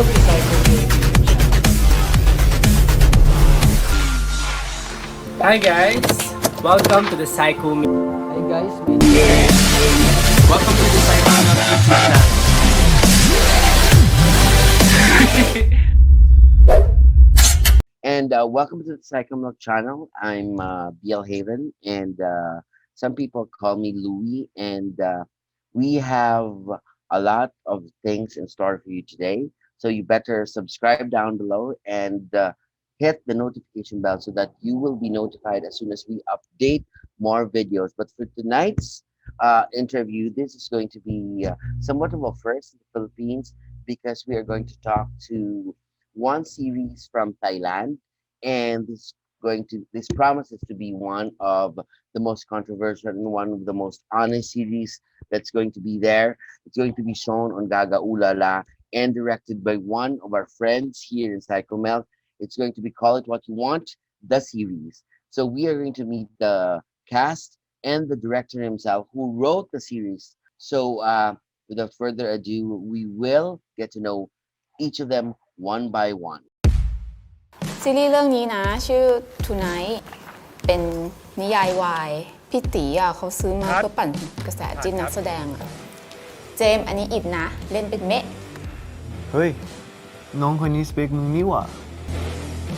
Welcome to PsychoMilk. Hi guys, welcome to the PsychoMilk. Hi guys, my name Welcome to the PsychoMilk YouTube channel. And welcome to the PsychoMilk channel. I'm BL Haven, and some people call me Louie. And we have a lot of things in store for you today. So you better subscribe down below and hit the notification bell so that you will be notified as soon as we update more videos. But for tonight's interview, this is going to be somewhat of a first in the Philippines because we are going to talk to one series from Thailand, and this promises to be one of the most controversial and one of the most honest series that's going to be there. It's going to be shown on Gaga Ulala and directed by one of our friends here in PsychoMilk. It's going to be Call It What You Want, the series. So we are going to meet the cast and the director himself who wrote the series. So without further ado, we will get to know each of them one by one. ซีรีส์เรื่องนี้นะชื่อ Tonight เป็นนิยายวายพี่ตีเขาซื้อมาเพื่อปั่นกระแสจิ้นนักแสดงเจมส์อันนี้อิดนะเล่นเป็นเมะเฮ้ยน้องคนนี้สเปคมึงนี่หว่า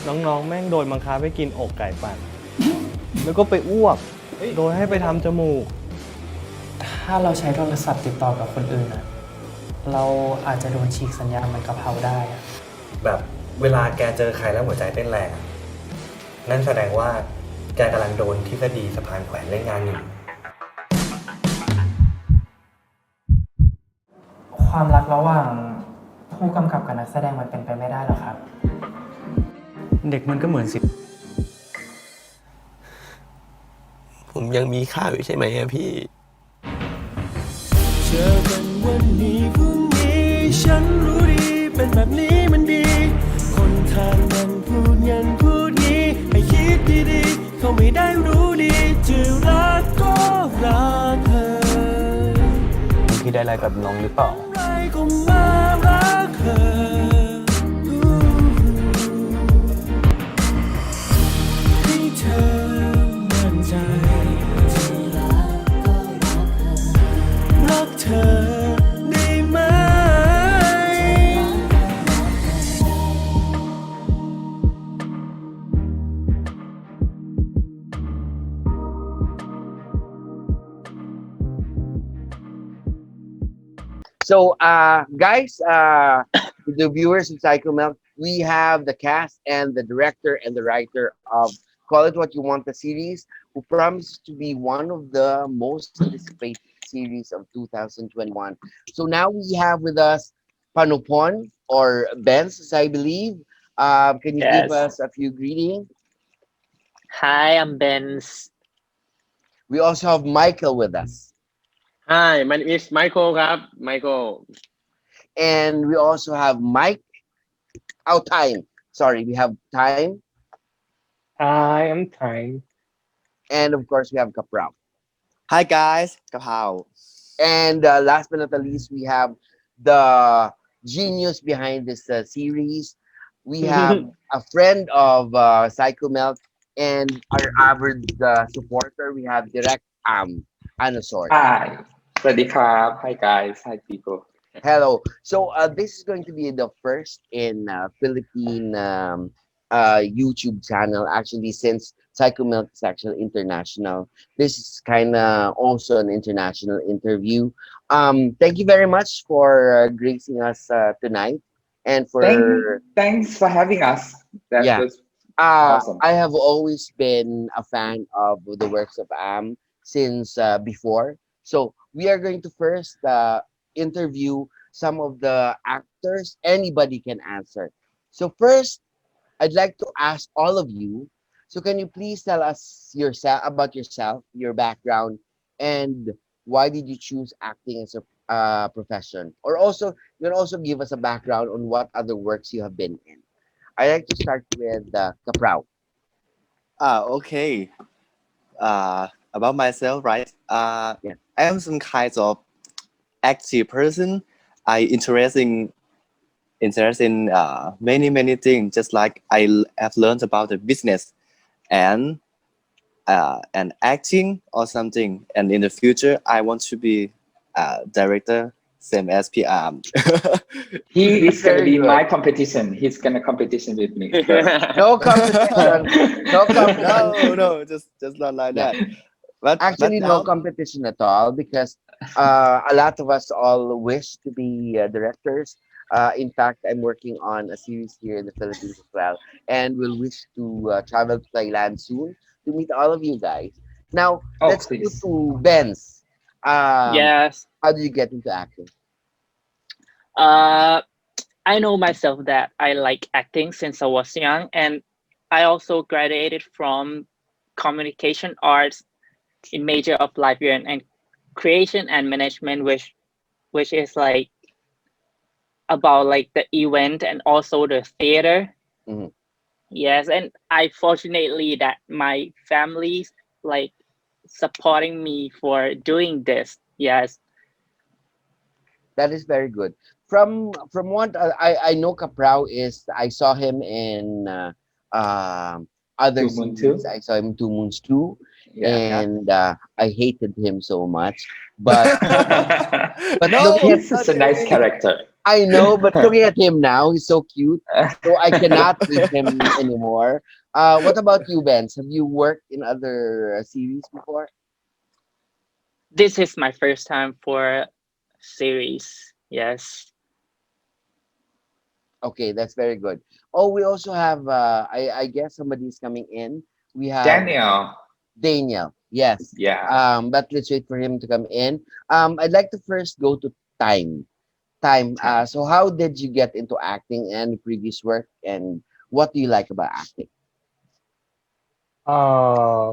น้องๆแม่งโดนบังคับให้กินอกไก่ปั่นแล้วก็ไปอ้วกโดยให้ไปทำจมูกถ้าเราใช้โทรศัพท์ติดต่อกับคนอื่นเราอาจจะโดนฉีกสัญญาณมันกะเพราได้แบบเวลาแกเจอใครแล้วหัวใจเต้นแรงนั่นแสดงว่าแกกำลังโดนทฤษฎีสะพานแขวนเล่นงานอยู่ความรักระหว่างผู้กำกับกับนักแสดงมันเป็นไปไม่ได้หรอกครับเด็กมันก็เหมือนสิผมยังมีค่าอยู่ใช่ไหมพี่เจอกันวันนี้พรุ่งนี้ฉันรู้ดีเป็นแบบนี้มันดีคนทางนั้นพูดงั้นพูดงี้ให้คิดดีๆเขาไม่ได้รู้ดีจะรักก็รักเธอพี่ได้อะไรกับน้องหรือเปล่าอะไรก็มารักเธอให้เธอมั่นใจรักเธอได้ไหมSo, guys, the viewers of PsychoMilk, we have the cast and the director and the writer of Call It What You Want, the series, who promises to be one of the most anticipated series of 2021. So now we have with us Panupon or Benz, as I believe. Can you give us a few greetings? Hi, I'm Benz. We also have Michael with us. Hi, my name is Michael. Michael. And we also have Mike. Time. Sorry, we have Time. I am Time. And of course, we have Kaprao. Hi guys กะเพรา And last but not the least, we have the genius behind this series. We have a friend of PsychoMilk and our avid supporter. We have Direct Anusorn. Hi. สวัสดีครับ Hi guys. Hi people. Hello. So this is going to be the first in Philippine YouTube channel, actually, since PsychoMilk is actually international. This is kind of also an international interview. Thank you very much for gracing us tonight, and for Thanks for having us. That was awesome. I have always been a fan of the works of since before. So we are going to first interview some of the actors. Anybody can answer. So first, I'd like to ask all of you. So can you please tell us about yourself, your background, and why did you choose acting as a profession? Or also, you can also give us a background on what other works you have been in. I'd like to start with Kaprao. Okay. About myself, right? Yeah. I am some kind of active person. I interested interested in many things. Just like have learned about the business and acting or something. And in the future, I want to be director, same as PR. He is gonna Very be good. my competition. He's gonna competition with me. No competition. No competition. No, just not like Yeah. that. But Actually, no now, competition at all because a lot of us all wish to be directors. In fact, I'm working on a series here in the Philippines as well, and will wish to travel to Thailand soon to meet all of you guys. Now, Oh, let's go please. to Ben's. Yes. How did you get into acting? Uh, I know myself that I like acting since I was young, and I also graduated from communication arts in major of librarian and creation and management, which is like about like the event and also the theater. Mhm. Yes, and I fortunately that my family's like supporting me for doing this. Yes. That is very good. From what I know, Caprao is I saw him in other Two Moon Two. series. I saw him in Two Moons 2, Yeah. and I hated him so much. But but no, looking at He's such not a nice really. character. I know, but looking at him now, he's so cute. So I cannot hate him anymore. What about you, Benz? Have you worked in other series before? This is my first time for series. Yes. Okay, that's very good. Oh, we also have I guess somebody's coming in. We have Daniel. Daniel. Yes. Yeah. But let's wait for him to come in. I'd like to first go to time. Time. So how did you get into acting and previous work, and what do you like about acting? Uh,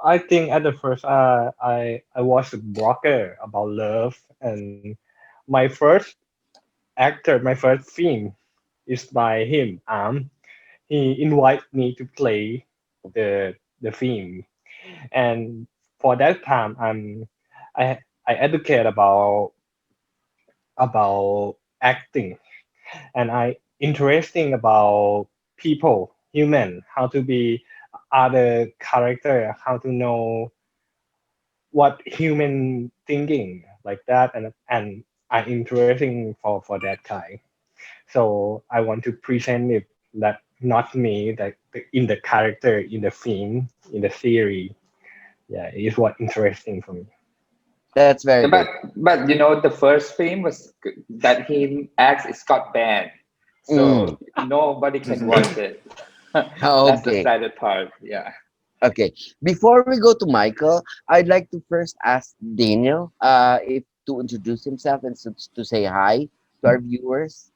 I think at the first, I was a blogger about love, and my first actor, my first film is by him. He invited me to play the film, and for that time, I educate about acting, and I interesting about people, human, how to be other character, how to know what human thinking like that, and I'm interesting for that kind. So I want to present it that not me that in the character in the film in the series. Yeah, is what interesting for me. That's very But good. but you know the first film was that he acts is got banned, Mm. so nobody can watch it. That's the Okay. saddest part. Yeah. Okay. Before we go to Michael, I'd like to first ask Daniel if to introduce himself and to say hi to our viewers.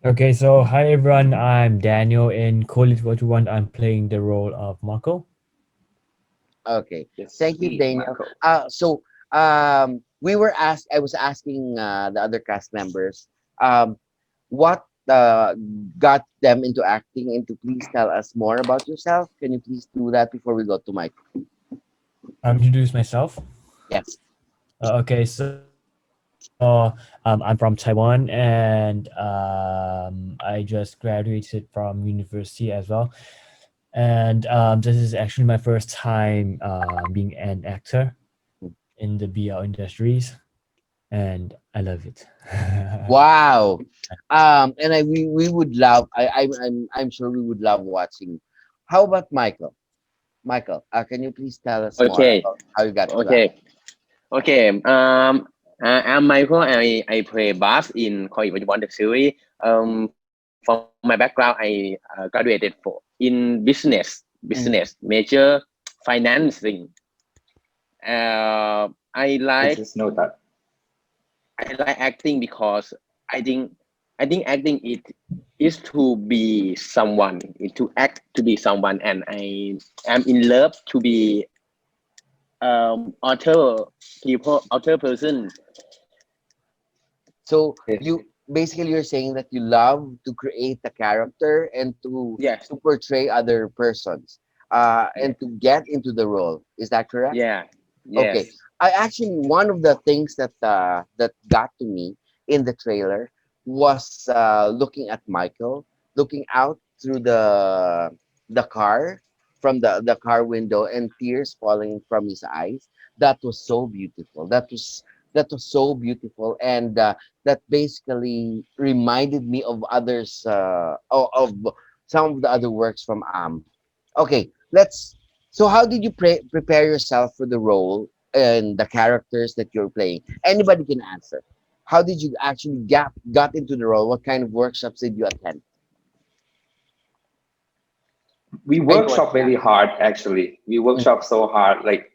Okay, so hi everyone, I'm Daniel. In College 1, I'm playing the role of Marco. Okay. Yes, Thank you, sweet Daniel. Marco. So we were asked. I was asking the other cast members what got them into acting, and to please tell us more about yourself. Can you please do that before we go to Mike? Introduce myself. Yes. Okay, so I'm from Taiwan, and I just graduated from university as well. And this is actually my first time being an actor in the BL industries, and I love it. Wow. And we would love. I'm sure we would love watching. How about Michael? Michael, can you please tell us more Okay. about how you got into that? Okay. Okay. I'm Michael. I play bass in Commetive Production series. From my background, I graduated in business major financing. I Let's like just note that. I like acting because I think acting it is to be someone, to act to be someone, and I am in love to be other person. So Yes. you basically you're saying that you love to create a character and Yes. to portray other persons, and to get into the role. Is that correct? Yeah. Okay. Yes. I actually one of the things that that got to me in the trailer was looking at Michael, looking out through the car from the car window, and tears falling from his eyes. That was so beautiful. That was so beautiful, and that basically reminded me of others of some of the other works from Okay, let's. So, how did you prepare yourself for the role and the characters that you're playing? Anybody can answer. How did you actually got into the role? What kind of workshops did you attend? We Anyone? workshop very hard, actually. We workshop so hard, like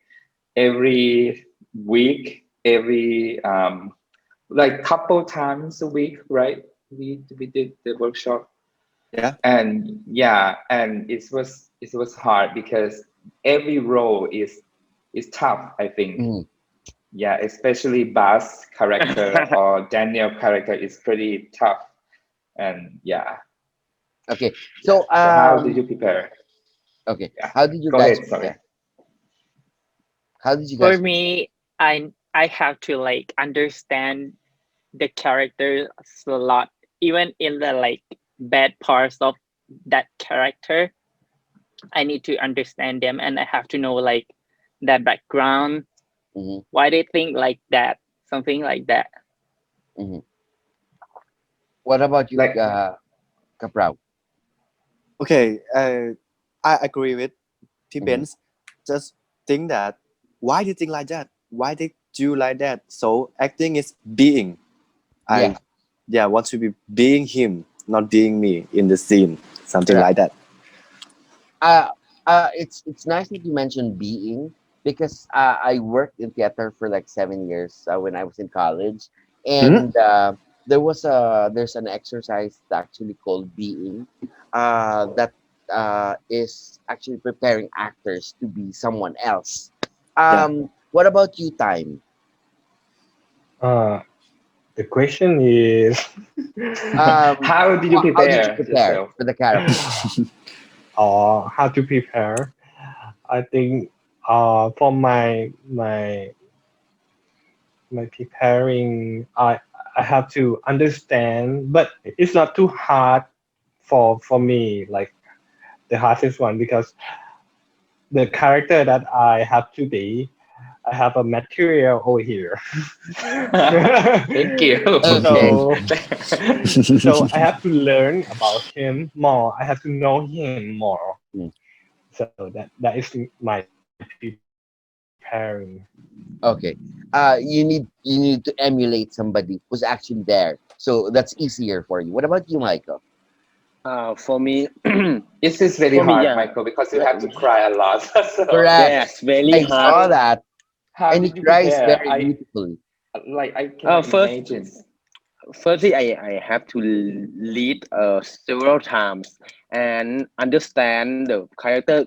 every week, every like couple times a week, right? We did the workshop. Yeah. And yeah, and it was hard because every role is tough, I think. Yeah, especially Buzz character or Daniel character is pretty tough. And yeah. Okay, so So how did you prepare? Okay, Yeah. how did you Go guys ahead, sorry. prepare? How did you For guys? me, I have to like understand the characters a lot, even in the like bad parts of that character. I need to understand them, and I have to know like their background, why they think like that, something like that. What about you, Kaprao? Okay, I agree with Benz. Just think that why do you think like that? Why did you like that? So acting is being. I want to be being him, not being me in the scene. Something like that. It's nice that you mentioned being, because I worked in theater for like 7 years when I was in college, and there's an exercise actually called being, that is actually preparing actors to be someone else. What about you, Time? The question is, how did you How did you prepare prepare yourself? for the character? or how to prepare? I think for my preparing, I have to understand, but it's not too hard for me. Like the hardest one, because the character that I have to be, I have a material over here. Thank you. So I have to learn about him more. I have to know him more. So that is my preparing. Okay. You need to emulate somebody who's actually there. So that's easier for you. What about you, Michael? For me, This is very for me, hard, yeah. Michael, because you have to cry a lot. So, Correct. Yes, very I hard. saw that. how And he did you cries prepare? very beautifully. I cannot imagine. Firstly, I have to lead several times and understand the character.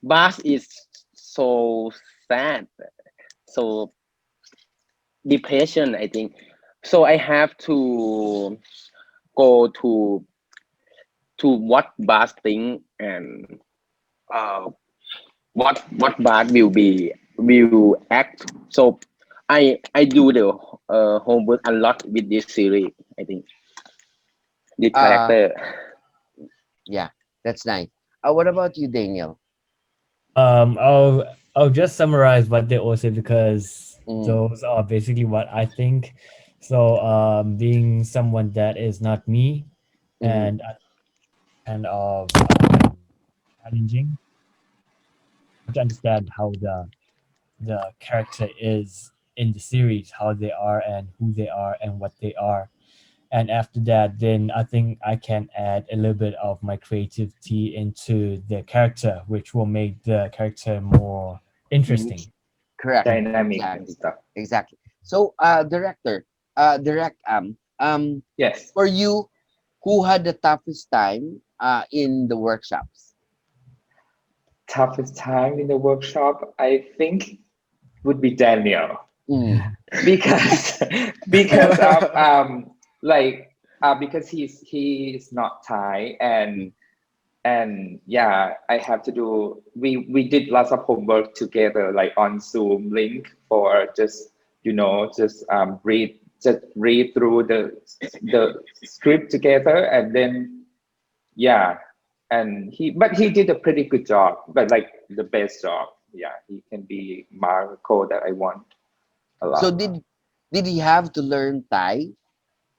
Bass is so sad, so depression, I think. So I have to go to what Bass think, and uh, what Bass will act. So I do the homework a lot with this series, I think. The character. Yeah, that's nice. What about you, Daniel? I'll just summarize what they all say, because those are basically what I think. So being someone that is not me, and of challenging to understand how the character is in the series, how they are and who they are and what they are. And after that, then I think I can add a little bit of my creativity into the character, which will make the character more interesting. Correct. Dynamic and Exactly. stuff. Exactly. So, director, Yes. for you, who had the toughest time in the workshops? Toughest time in the workshop, I think, would be Daniel. Because of because he is not Thai, and yeah, I have to do, we did lots of homework together, like on Zoom link, for just read just read through the script together, and then yeah, and he did a pretty good job, but like the best job. Yeah, he can be Marco that I want a So lot. did he have to learn Thai,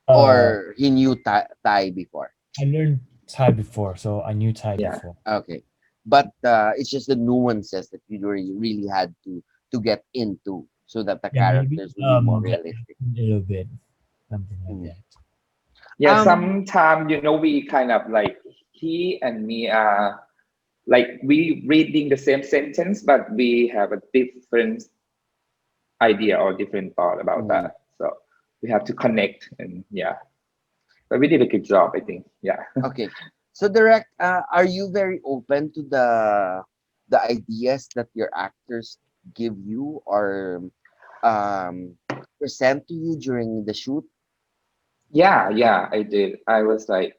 Uh, or he knew Thai before? I learned Thai before, so I knew Thai Yeah. before. Okay, but it's just the nuances that you really had to get into so that the Yeah, maybe characters would be more yeah, realistic. a little bit, something like Mm. that. Yeah, Um, sometimes we kind of like he and me are like we reading the same sentence, but we have a different idea or different thought about mm, that. So we have to connect, and yeah, but we did a good job, I think. Yeah. okay, so direct. Are you very open to the ideas that your actors give you or um present to you during the shoot? Yeah, I did. I was like,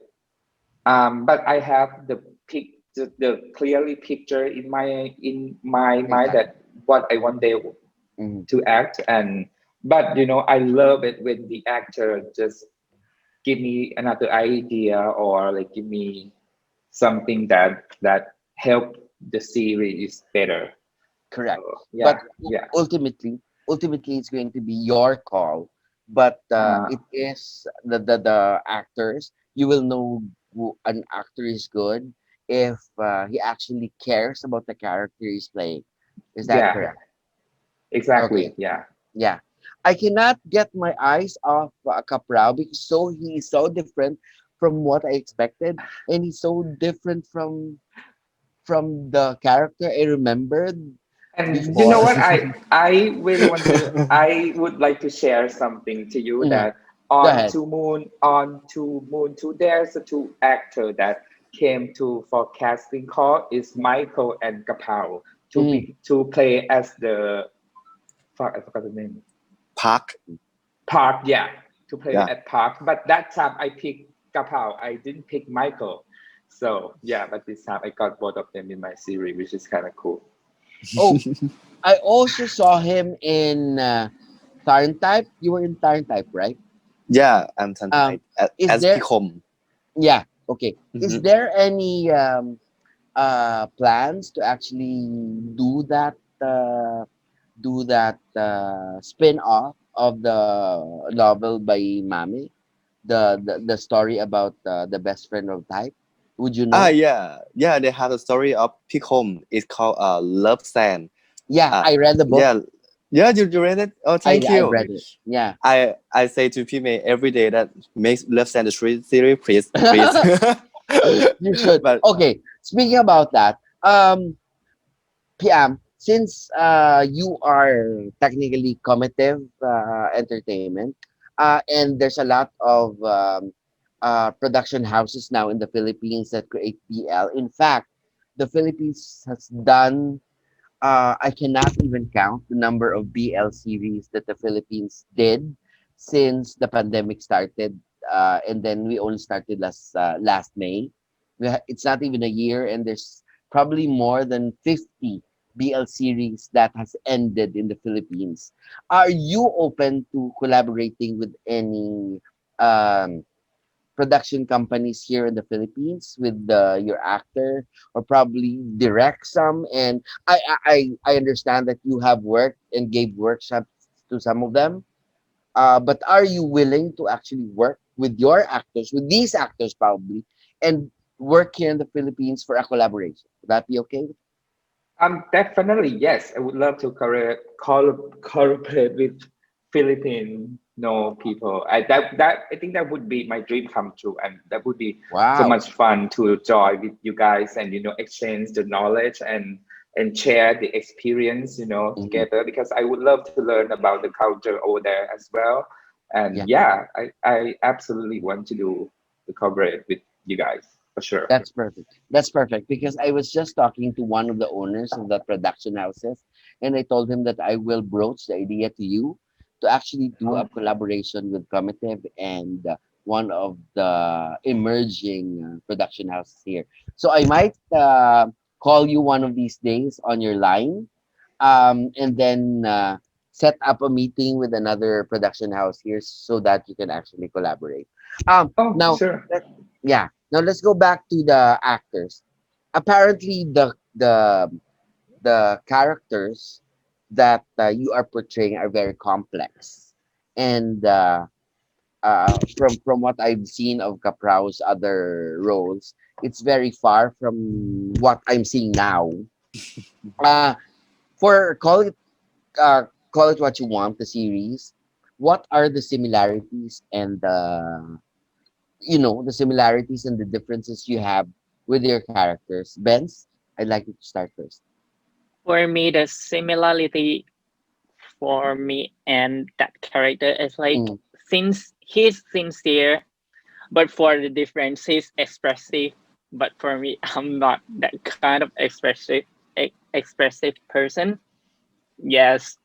but I have the clearly picture in my mind Exactly. that what I want them Hmm. to act, and but I love it when the actor just give me another idea, or like give me something that help the series better. Correct. So But yeah. ultimately, it's going to be your call. But Uh, it is the actors. You will know who an actor is good if he actually cares about the character he's playing. Is that yeah, correct? exactly. Okay. Yeah. Yeah. I cannot get my eyes off Caprao because he's so different from what I expected, and he's so different from the character I remembered And you know before. what? I really want to. I would like to share something to you Mhm. that Go ahead. on to Moon 2, there's a two actor that came to for casting call is Michael and Kapow Mhm. to play as the fuck, I forgot the name. Park. Park, yeah, to play Yeah. at Park. But that time I picked Kapow. I didn't pick Michael. So yeah, but this time I got both of them in my series, which is kind of cool. Oh, I also saw him in Tarn Type. You were in Tarn Type, right? Yeah, I'm Tantai Is as there? Picom. Yeah. Okay. Is Mhm. there any plans to actually do that spin off of the novel by Mame, the story about the best friend of Type? Would you know? Yeah, they have a story of Picom. It's called Love Sand. Yeah, Uh, I read the book. yeah, you read it. Oh, I thank I've you. read it. Yeah. I say to Pime every day that makes Love Sand the series, please. You should. But Okay, speaking about that, PM, since you are technically Commetive Entertainment, and there's a lot of production houses now in the Philippines that create BL. In fact, the Philippines has done, I cannot even count the number of BL series that the Philippines did since the pandemic started. And then we only started last May. It's not even a year, and there's probably more than 50 BL series that has ended in the Philippines. Are you open to collaborating with any um, production companies here in the Philippines with your actor, or probably direct some? And I understand that you have worked and gave workshops to some of them. But are you willing to actually work with your actors, with these actors probably, and work here in the Philippines for a collaboration? Would that be okay? Definitely, yes. I would love to collaborate with Philippine people. I think that would be my dream come true, and that would be so Wow. much fun to join with you guys and exchange the knowledge and share the experience Mhm. together, because I would love to learn about the culture over there as well. And Yeah. yeah, I absolutely want to do the collaborate with you guys for sure. That's perfect. That's perfect because I was just talking to one of the owners of the production houses, and I told him that I will broach the idea to you to actually do a collaboration with Commetive and one of the emerging production houses here. So I might call you one of these days on your line, and then set up a meeting with another production house here so that you can actually collaborate. Oh, Now, sure. yeah. Now let's go back to the actors. Apparently, the characters that you are portraying are very complex, and from what I've seen of Caprau's other roles, it's very far from what I'm seeing now. Uh, for call it what you want, the series. What are the similarities and the similarities and the differences you have with your characters? Benz, I'd like you to start first. For me, the similarity for me and that character is like, Mm, since he's sincere, but for the difference, he's expressive. But for me, I'm not that kind of expressive person. Yes,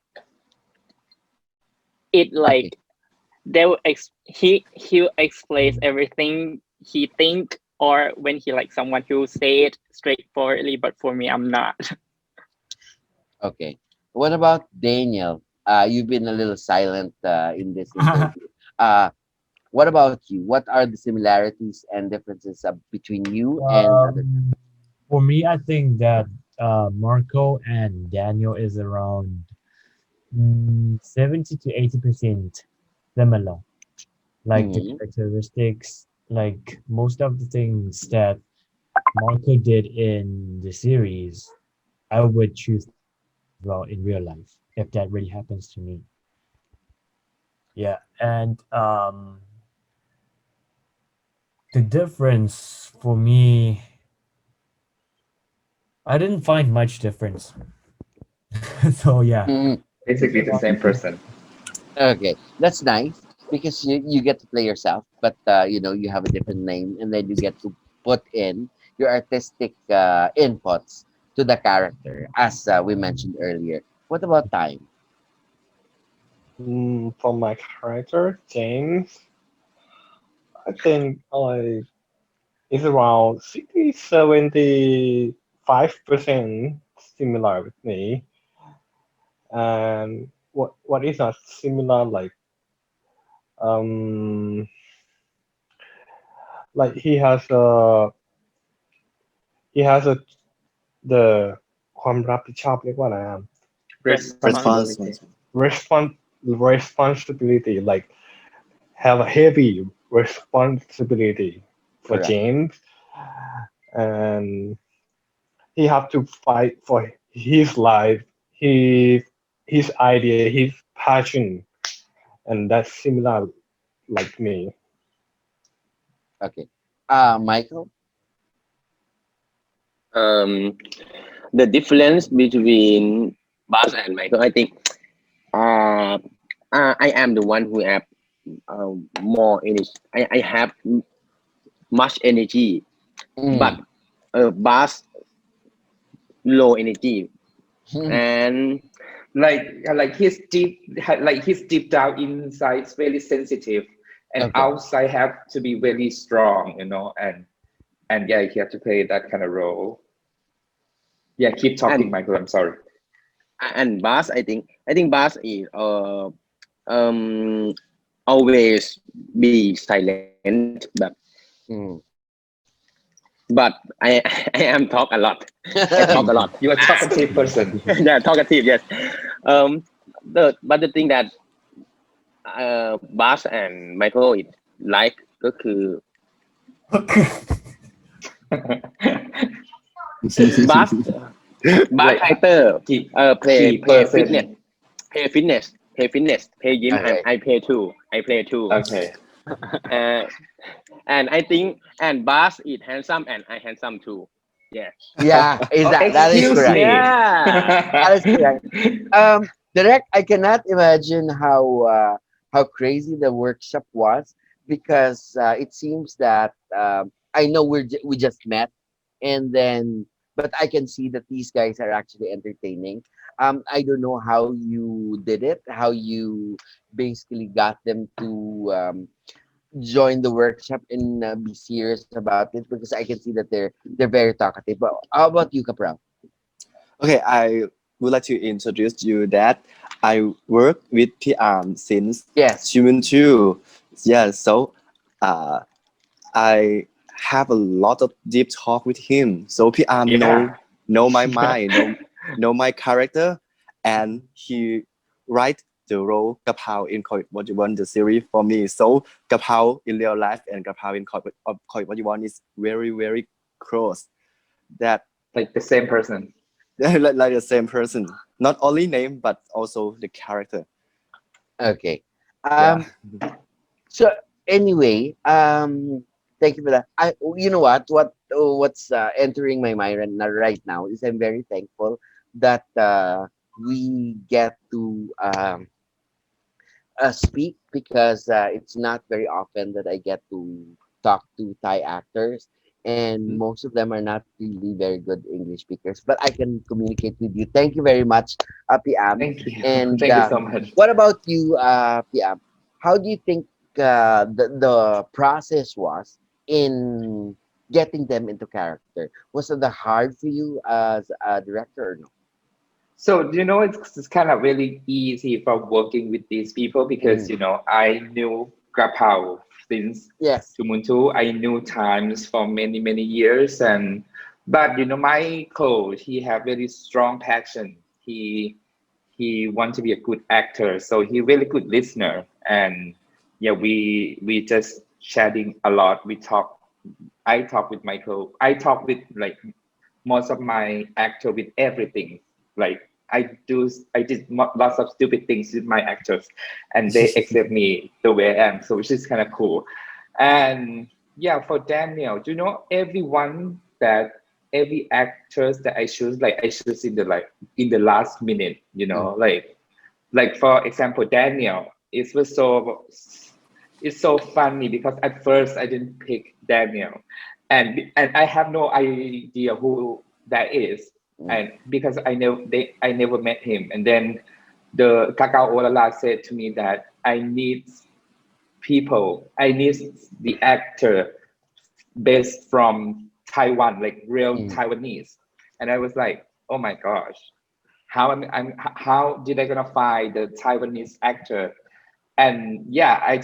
it okay. like they will he explains everything he think, or when he like someone who say it straightforwardly. But for me, I'm not. Okay. What about Daniel? You've been a little silent in this interview. What about you? What are the similarities and differences between you and other? For me, I think that Marco and Daniel is around 70 to 80% similar. Like the Mhm. characteristics, like most of the things that Marco did in the series, I would choose well in real life if that really happens to me. Yeah, and the difference for me, I didn't find much difference. So yeah. Mhm. Basically the same person. Okay, that's nice because you get to play yourself, but you have a different name, and then you get to put in your artistic inputs to the character, as we mentioned earlier. What about time? For my character, James, I think it's around 60, 75% similar with me. And what is not similar, um like he has a the ความรับผิดชอบเรียกว่าอะไรอ่ะ Responsibility. respon responsibility, like have a heavy responsibility for Correct. James, and he have to fight for his life, his his idea, his passion, and that's similar like me. Okay. Michael. Um, the difference between Buzz and Michael, I think, uh, I am the one who have more energy. I have much energy, but Mm. Buzz low energy, and Like his deep down inside is very sensitive, and Okay. outside have to be very strong, and yeah, he had to play that kind of role. Yeah, keep talking, and Michael. I'm sorry. Buzz, I think Buzz is um always be silent, Mm. but I I am talk a lot. I talk a lot. You're a talkative person. Yeah, talkative. Yes. Um, but the thing that Buzz and Michael is like ก็คือ Buzz Like character key play fitness person. play gym, and Okay. I play too. Okay. uh, and I think and Buzz is handsome and I handsome too. Yeah. Yeah, is Oh, that is excuse correct. me. Yeah. That is correct. Direct, I cannot imagine how crazy the workshop was because it seems that I know we just met, and then but I can see that these guys are actually entertaining. I don't know how you did it, how you basically got them to join the workshop and be serious about it because I can see that they're very talkative. But how about you, Capra? Okay, I would like to introduce you that I work with P.R. since Yes. 2002. Yeah, so uh, I have a lot of deep talk with him. So P.R. Yeah. know my mind, know my character, and he write the role Kapao in Call It What You Want the series for me. So Kapao in real life and Kapao in Call It What You Want is very close. That Like the same person. like the same person, not only name but also the character. Okay. Yeah. So anyway, thank you for that. You know what's entering my mind right now is I'm very thankful that we get to speak because it's not very often that I get to talk to Thai actors, and most of them are not really very good English speakers. But I can communicate with you. Thank you very much, Piam. Thank you. And Thank you so much. what about you, Piam? How do you think the process was in getting them into character? Was it hard for you as a director or no? So, it's kind of really easy for working with these people because, I knew Grapao since Yes. Tumuntu. I knew Times for many years. But, Michael, he have very strong passion. He want to be a good actor. So he really good listener. And yeah, we just chatting a lot. I talk with Michael. I talk with like most of my actor with everything. Like I did lots of stupid things with my actors, and they accept me the way I am. So which is kind of cool. And yeah, for Daniel, every actors that I choose, like I choose in the last minute. Like for example, Daniel. It's so funny because at first I didn't pick Daniel, and I have no idea who that is, and because I never met him, and then the Kakao Olala said to me that I need the actor based from Taiwan, like real Taiwanese, and I was like, oh my gosh, how did I gonna find the Taiwanese actor? And yeah, I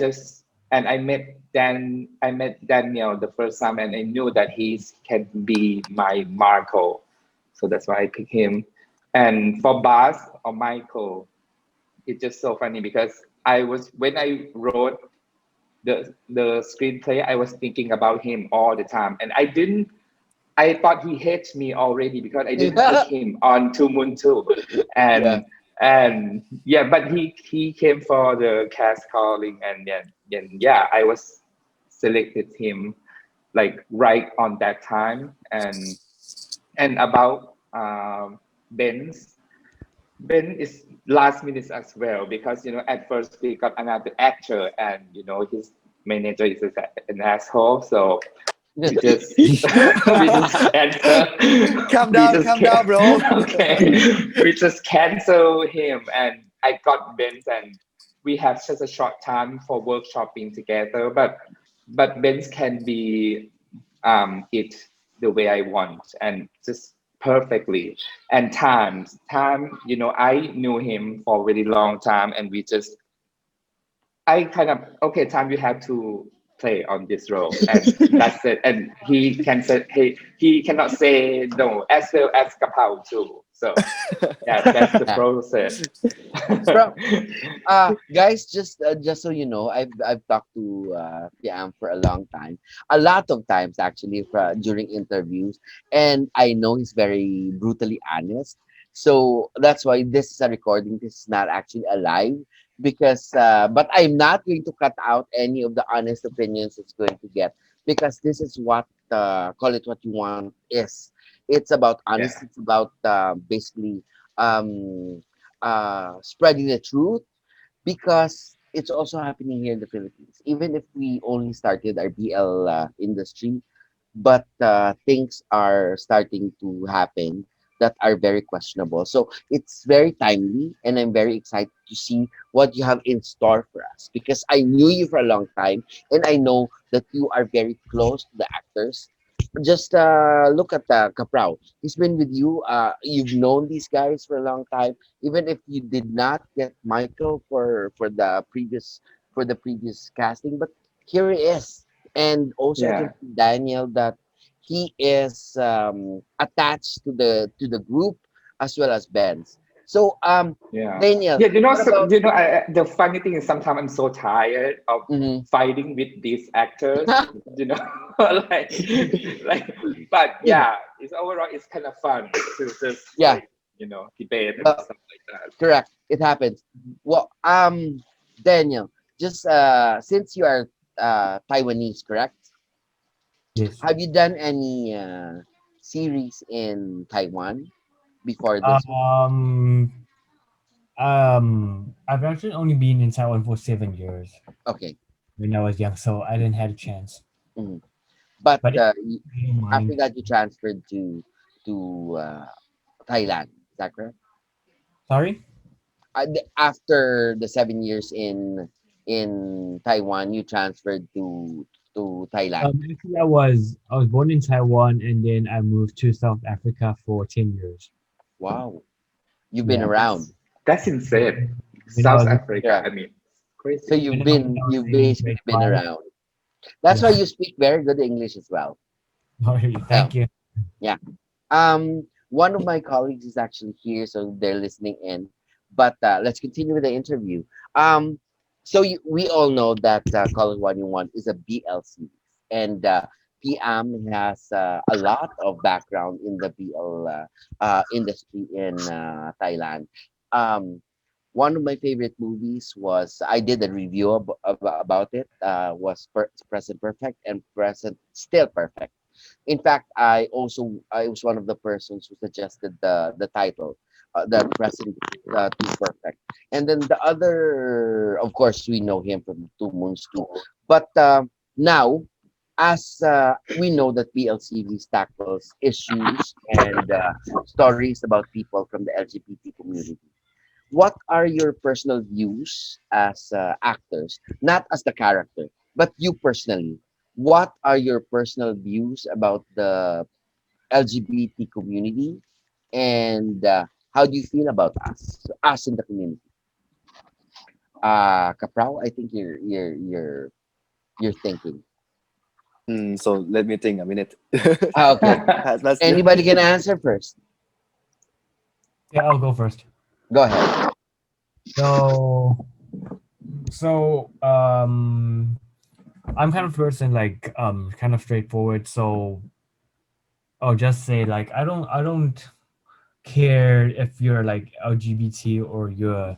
met Daniel the first time, and I knew that he can be my Marco, so that's why I picked him. And for Bas or Michael, it's just so funny because when I wrote the screenplay, I was thinking about him all the time, and I thought he hates me already because I didn't pick him on Two Moon Two, and yeah, but he came for the cast calling, and yeah, I was selected him like right on that time, and about Ben is last minute as well because at first we got another actor, and his manager is an asshole, so we just cancel. Calm down, bro. Okay, we just cancel him, and I got Benz, and we have such a short time for workshopping together. But Benz can be it the way I want, and just perfectly. And time, I knew him for a really long time, and I kind of okay, time you have to play on this role, and that's it. And he cannot say no as well as Kapao too. So yeah, that's the process. Guys, just so you know, I've talked to Piam for a long time, a lot of times actually during interviews, and I know he's very brutally honest. So that's why this is a recording. This is not actually a live because, but I'm not going to cut out any of the honest opinions it's going to get because this is what call it what you want is. It's about honesty. Yeah. It's about basically spreading the truth because it's also happening here in the Philippines. Even if we only started our BL industry, but things are starting to happen that are very questionable. So it's very timely, and I'm very excited to see what you have in store for us because I knew you for a long time, and I know that you are very close to the actors. just look at Caprao. He's been with you. You've known these guys for a long time. Even if you did not get Michael for the previous casting, but here he is. And also I Yeah. can see Daniel that he is attached to the group as well as Ben's. So Yeah. Daniel, Yeah, you know, what about the funny thing is sometimes I'm so tired of fighting with these actors, you know, like, like, but yeah, it's overall, it's kind of fun to just yeah, like, debate and stuff like that. correct. It happens. Well, Daniel, just since you are Taiwanese, correct? Yes. Have you done any series in Taiwan before this one? I've actually only been in Taiwan for 7 years Okay. when I was young, so I didn't have a chance. Mhm. But But if you don't after mind, that, you transferred to Thailand. Is that correct? sorry. After the 7 years in Taiwan, you transferred to Thailand. Actually, I was born in Taiwan and then I moved to South Africa for 10 years. Wow, you've been Yeah. around. That's insane. When I South was Africa, Yeah. I mean, So crazy. you've in basically grade been five. around. That's why Yeah. you speak very good English as well. Sorry. Yeah. Thank you. Yeah. One of my colleagues is actually here, so they're listening in. But let's continue with the interview. Um, we all know that College 101 is a BL series, and PM has a lot of background in the BL industry in Thailand. Um, one of my favorite movies was I did a review about it. Was Present Perfect and Present Still Perfect. In fact, I was one of the persons who suggested the title, the present to perfect, and then the other, of course, we know him from Two Moons too. But now, as we know that PLCVs tackles issues and stories about people from the LGBT community. What are your personal views as actors, not as the character, but you personally? What are your personal views about the LGBT community, and how do you feel about us in the community? Kaprao, I think you're thinking. So let me think a minute. Okay, Let's anybody can answer first. Yeah, I'll go first. Go ahead. So, so I'm kind of person like kind of straightforward. So I'll just say like I don't care if you're like LGBT or you're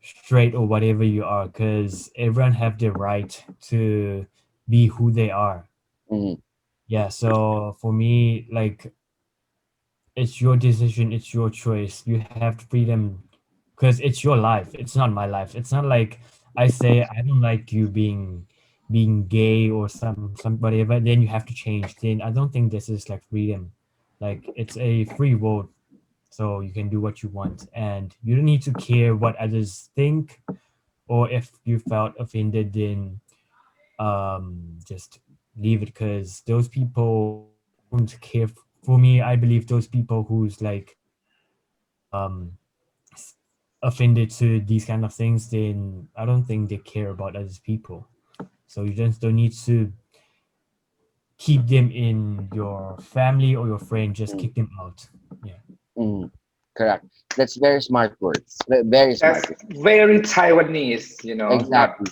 straight or whatever you are, because everyone have the right to be who they are. Mhm. Yeah. So for me, like it's your decision, it's your choice. You have freedom because it's your life. It's not my life. It's not like I say I don't like you being gay or some whatever. Then you have to change. Then I don't think this is like freedom. Like it's a free world, so you can do what you want, and you don't need to care what others think. Or if you felt offended, then just leave it, because those people don't care. For me, I believe those people who's like um offended to these kind of things, then I don't think they care about other people. So you just don't need to keep them in your family or your friend. Just Mm, kick them out. Yeah. mm, correct. That's very smart words. Very smart That's words. very Taiwanese, not Exactly.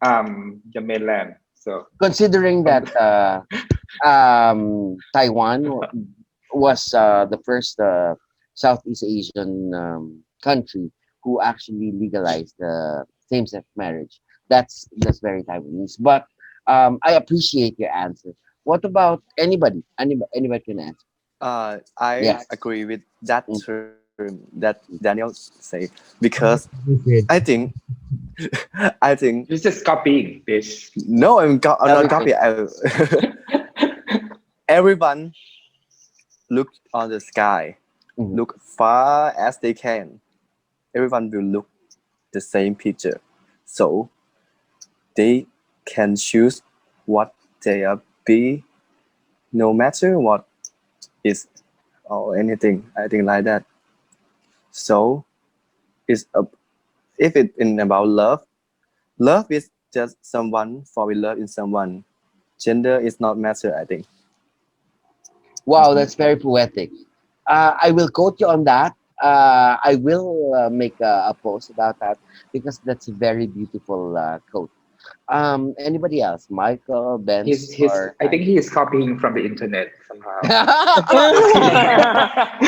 the mainland. So Considering from that the, Taiwan was the first Southeast Asian country who actually legalized same-sex marriage. That's very Taiwanese. But I appreciate your answer. What about anybody? Anybody can answer. I Yes. agree with that Mm, term that Daniel say because I Good. think I think it's just copying this. no, I'm not everything. copy. Everyone look on the sky, Mhm, look far as they can. Everyone will look the same picture, so they can choose what they are be no matter what is or anything. I think like that. So it's a, if it in about love, love is just someone fall in love in someone. Gender is not matter. I think. Wow, that's very poetic. I will quote you on that. I will make a post about that because that's a very beautiful quote. Anybody else? Michael, Benz, He's or I think he is copying from the internet somehow.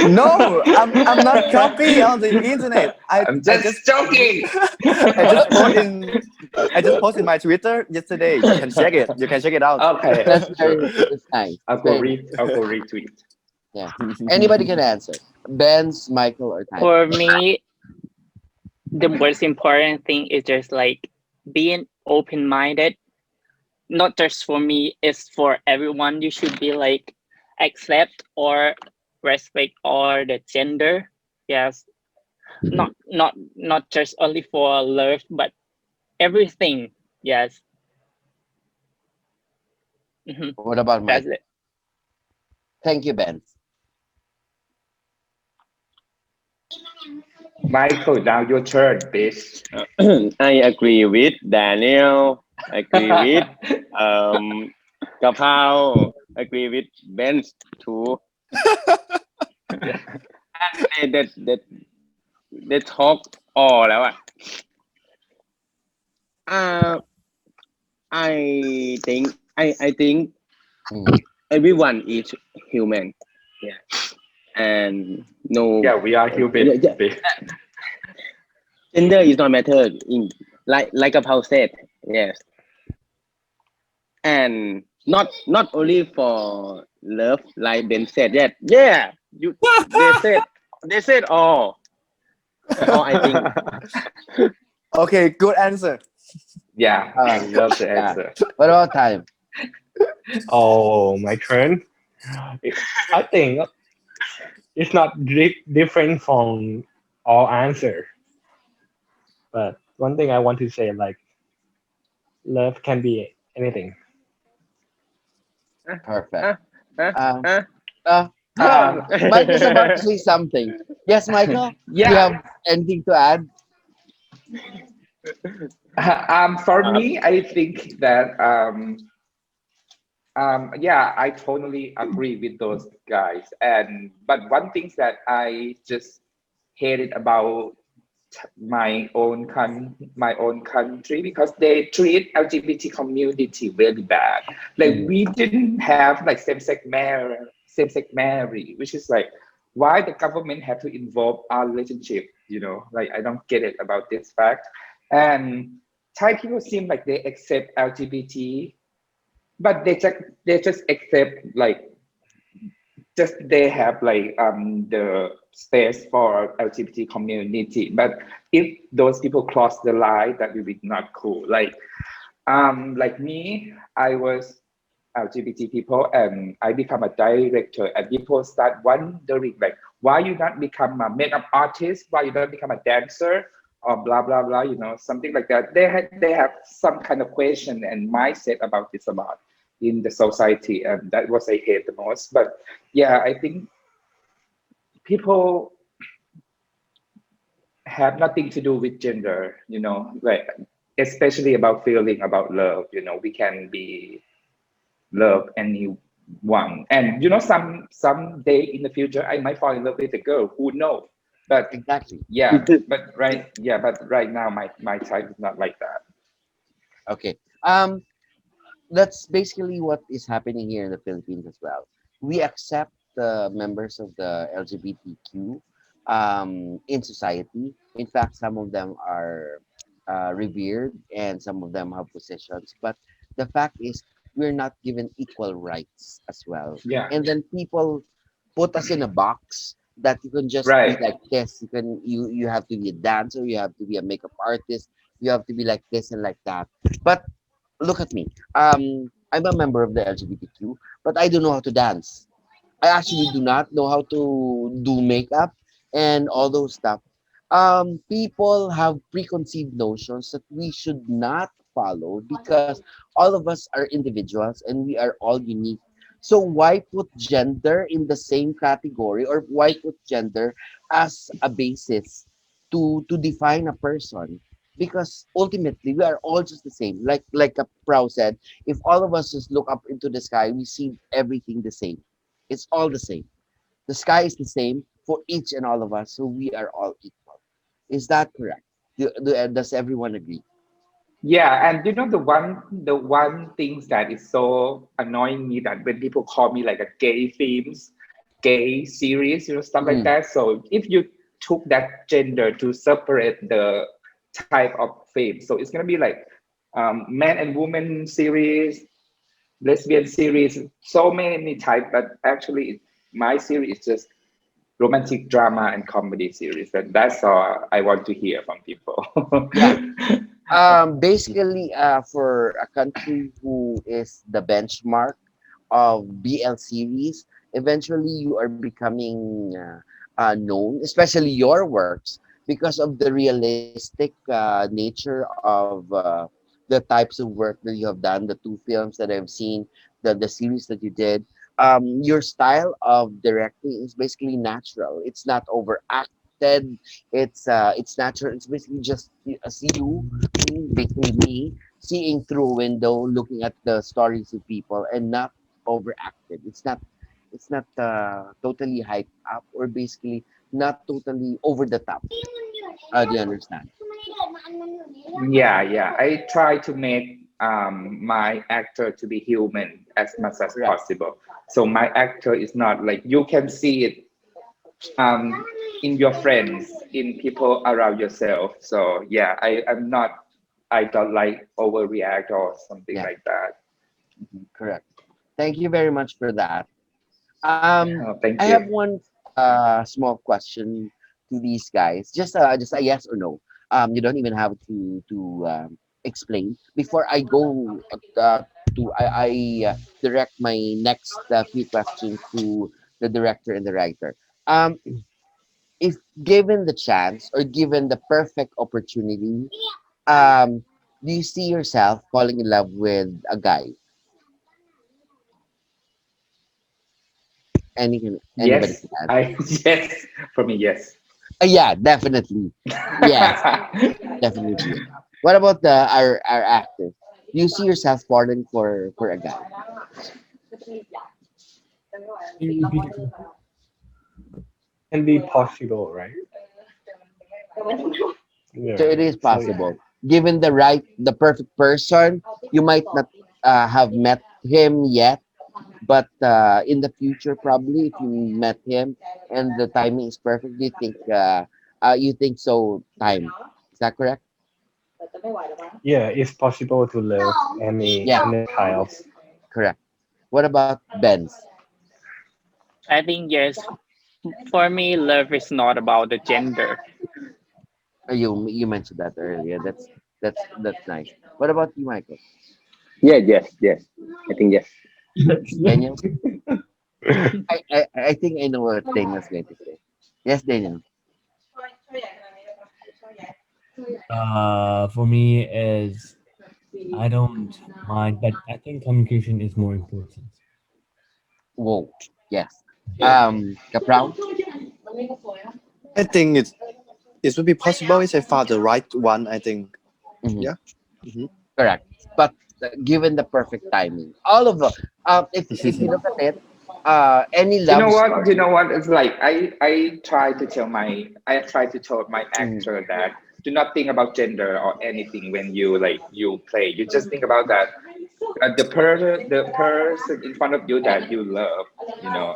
No, I'm not copy on the internet. I'm just joking. I just post in I just post in my Twitter yesterday. You can check it. You can check it out. Okay, That's sure. very that's nice. I'll It's go very read. nice. I'll go retweet. Yeah. Anybody can answer. Benz, Michael, or Ty. For me, the most important thing is just like being open-minded. Not just for me, it's for everyone. You should be like accept or respect all the gender. Yes, not just only for love, but everything. Yes. What about That's Michael? it. Thank you, Benz. Michael, now your turn, bitch. I agree with Daniel. Agree with um, Kapao. Agree with Ben too. And they talk all แล้วอ่ะ I think I think everyone is human. Yeah. And no. Yeah, we are human. Yeah. Gender is not matter in like Kapao said. Yes. And not only for love, like Ben said. Yeah. You they said all. All I think. Okay, good answer. Yeah, I love the answer. What about time? Oh, my turn. I think it's not different from all answer, but one thing I want to say, like, love can be anything. Perfect. Uh, Mike is about to say something. Yes, Michael? Yeah. You have anything to add? For me, I think that yeah, I totally agree with those guys. But one thing that I just hated about my own country, because they treat LGBT community very bad. Like, we didn't have like same sex marriage, which is like, why the government have to involve our relationship, like, I don't get it about this fact. And Thai people seem like they accept LGBT, but they just accept, like, just they have like the space for LGBT community. But if those people cross the line, that will be not cool. Like me, I was LGBT people and I become a director, and people start wondering, like, why you not become a makeup artist, why you not become a dancer, or blah blah blah, something like that. They have some kind of question and mindset about this a lot in the society, and that was I hate the most. But yeah, I think people have nothing to do with gender, like, especially about feeling about love. We can be love anyone, and some day in the future I might fall in love with a girl, who knows. But exactly, but right now my type is not like that. Okay. That's basically what is happening here in the Philippines as well. We accept the members of the LGBTQ in society. In fact, some of them are revered and some of them have positions. But the fact is, we're not given equal rights as well. Yeah. And then people put us in a box that you can just be Right. like this. You have to be a dancer, you have to be a makeup artist, you have to be like this and like that. But look at me. I'm a member of the LGBTQ, but I don't know how to dance. I actually do not know how to do makeup and all those stuff. People have preconceived notions that we should not follow because all of us are individuals and we are all unique So why put gender in the same category, or why put gender as a basis to define a person? Because ultimately we are all just the same. Like a Prow said, if all of us just look up into the sky, we see everything the same. It's all the same. The sky is the same for each and all of us, so we are all equal. Is that correct? Does everyone agree? Yeah, and the one things that is so annoying me that when people call me like a gay themes, gay series, stuff like that. So if you took that gender to separate the type of theme, so it's gonna be like man and woman series, lesbian series, so many types. But actually, my series is just romantic drama and comedy series, and that's all I want to hear from people. Yeah. Basically, for a country who is the benchmark of BL series, eventually you are becoming known, especially your works, because of the realistic nature of the types of work that you have done, the two films that I've seen, the series that you did. Your style of directing is basically natural. It's not overacted. It's natural. It's basically just you, basically me, seeing through a window, looking at the stories of people, and not overacted. It's not totally hyped up, or basically not totally over the top. Do you understand? Yeah. I try to make my actor to be human as much as Correct. possible. So my actor is not like you can see it in your friends, in people around yourself. So yeah, I don't like overreact or something Yeah, like that. correct. Thank you very much for that. Oh, I thank have you. one small question to these guys. Just a yes or no. You don't even have to explain. Before I go I direct my next few questions to the director and the writer. Um, if given the chance or given the perfect opportunity, um, do you see yourself falling in love with a guy? Anybody Yes, can answer. I yes, for me, yes. Yeah, definitely. Yes, definitely. What about our actors? Do you see yourself falling for a guy? Can you repeat the question? Can be possible, right? So Yeah. it is So yeah. possible. Given the perfect person, you might not have met him yet, but in the future, probably if you met him and the timing is perfect, you think so? Time, is that correct? Yeah, it's possible to love any Yeah, any type. correct. What about Ben's? I think yes. For me, love is not about the gender. You mentioned that earlier. That's nice. What about you, Michael? Yeah, yes. I think yes. Daniel? I think I know what Daniel's going to say. Yes, Daniel. For me is I don't mind, but I think communication is more important. Whoa. Yes. Caprown? I think it would be possible if I found the right one. I think, Hmm. yeah. Mhm. Correct. But given the perfect timing, all of them. If you look at it, any You know love what? You story. know what? It's like I try to tell my Mm, actor that do not think about gender or anything when you play. You just think about that the person in front of you that you love,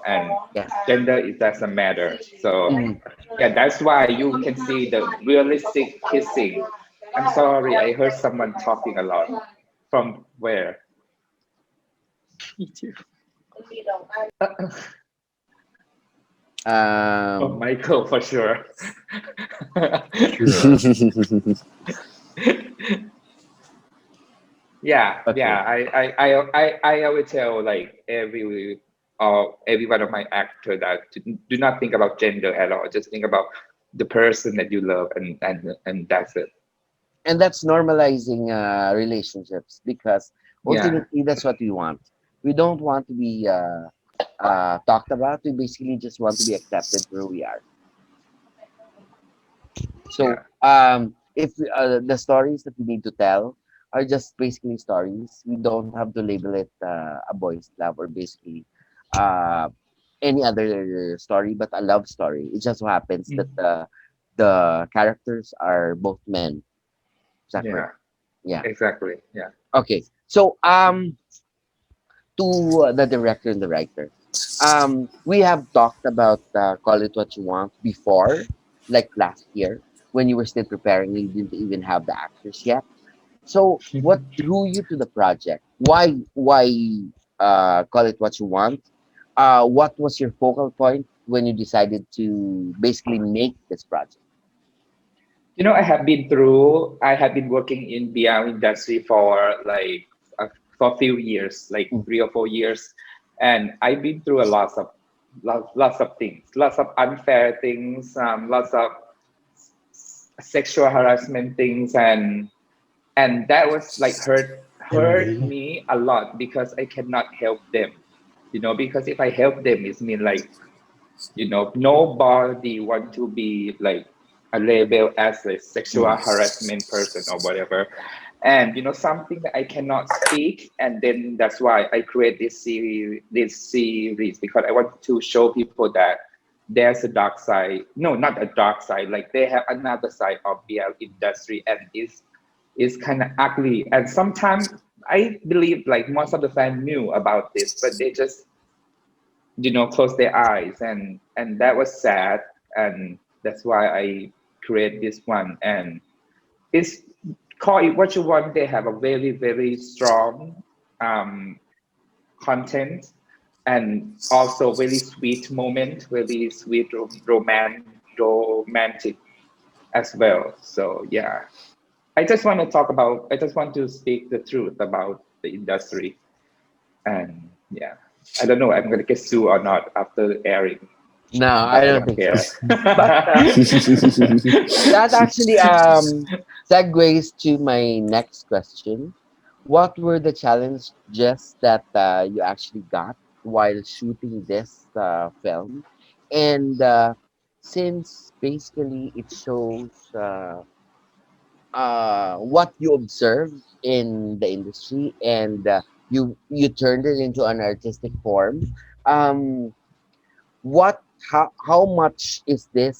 and yes. gender it doesn't matter. So Mhm. yeah, that's why you can see the realistic kissing. I'm sorry, I heard someone talking a lot. From where? Me too. From Um, Michael for sure. sure. Yeah. Okay. I always tell like every one of my actor that do not think about gender at all. Just think about the person that you love, and that's it. And that's normalizing relationships, because Yeah. ultimately that's what we want. We don't want to be talked about. We basically just want to be accepted for who we are. So, if the stories that we need to tell are just basically stories, we don't have to label it a boys' love or basically uh, any other story, but a love story. It just so happens that the characters are both men. Is that Yeah, correct? Yeah. exactly. Yeah. Okay. So, to the director and the writer, we have talked about Call It What You Want before, like last year when you were still preparing. You didn't even have the actors yet. So, what drew you to the project? Why Call It What You Want? What was your focal point when you decided to basically make this project? You know, I have been working in BR industry for like for a few years, like 3 or 4 years, and I've been through lots of things, lots of unfair things, lots of sexual harassment things, and that was like hurt me a lot because I cannot help them, you know, because if I help them, it means like, you know, nobody want to be like a label as a sexual harassment person or whatever. And you know, something that I cannot speak, and then that's why I create this series because I want to show people that there's a dark side. No, not a dark side, like they have another side of BL industry, and is kind of ugly. And sometimes I believe like most of the fans knew about this, but they just, you know, close their eyes, and that was sad. And that's why I create this one. And it's call it what you want. They have a very strong um content, and also very sweet moment, very sweet romantic as well. So yeah, I just want to speak the truth about the industry. And yeah, I don't know I'm gonna get sued or not after airing, No, but I I don't don't think so. care. But that actually segues to my next question. What were the challenges that you actually got while shooting this film? And since basically it shows what you observed in the industry and you turned it into an artistic form, um, what how much is the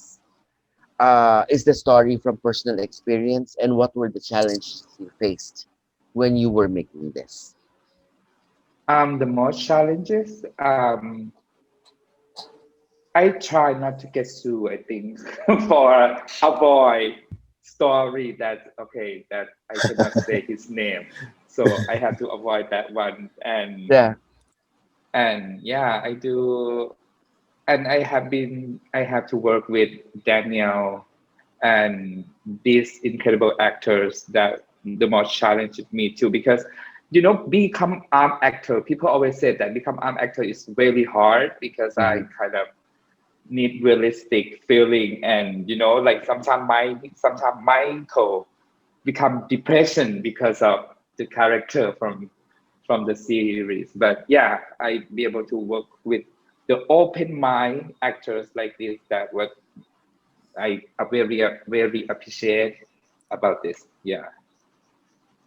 story from personal experience, and what were the challenges you faced when you were making this? The most challenges, I try not to get sued, I think, for avoid story that okay that I cannot say his name, so I have to avoid that one. Yeah. And yeah, I do. And I have to work with Daniel and these incredible actors that the most challenged me too, because you know, become arm actor, people always say that become arm actor is really hard because I kind of need realistic feeling. And you know, like sometimes Michael become depression because of the character from the series. But yeah, I be able to work with the open mind actors like this, that what I very appreciate about this. Yeah.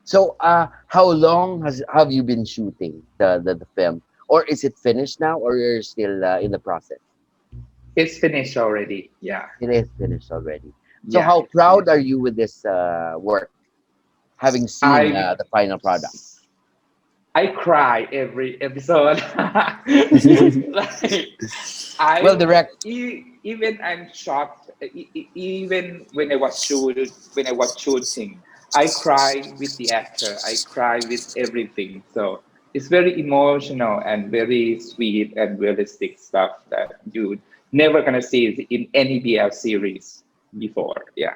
So, how long have you been shooting the film, or is it finished now, or you're still in the process? It's finished already. Yeah. It is finished already. So, Yeah, how it's proud finished. are you with this work, having seen I the final product? I cry every episode. Like Well, I direct. even I'm shocked. Even when I was shooting, I cry with the actor. I cry with everything. So it's very emotional and very sweet and realistic stuff that you never gonna see in any BL series before. Yeah.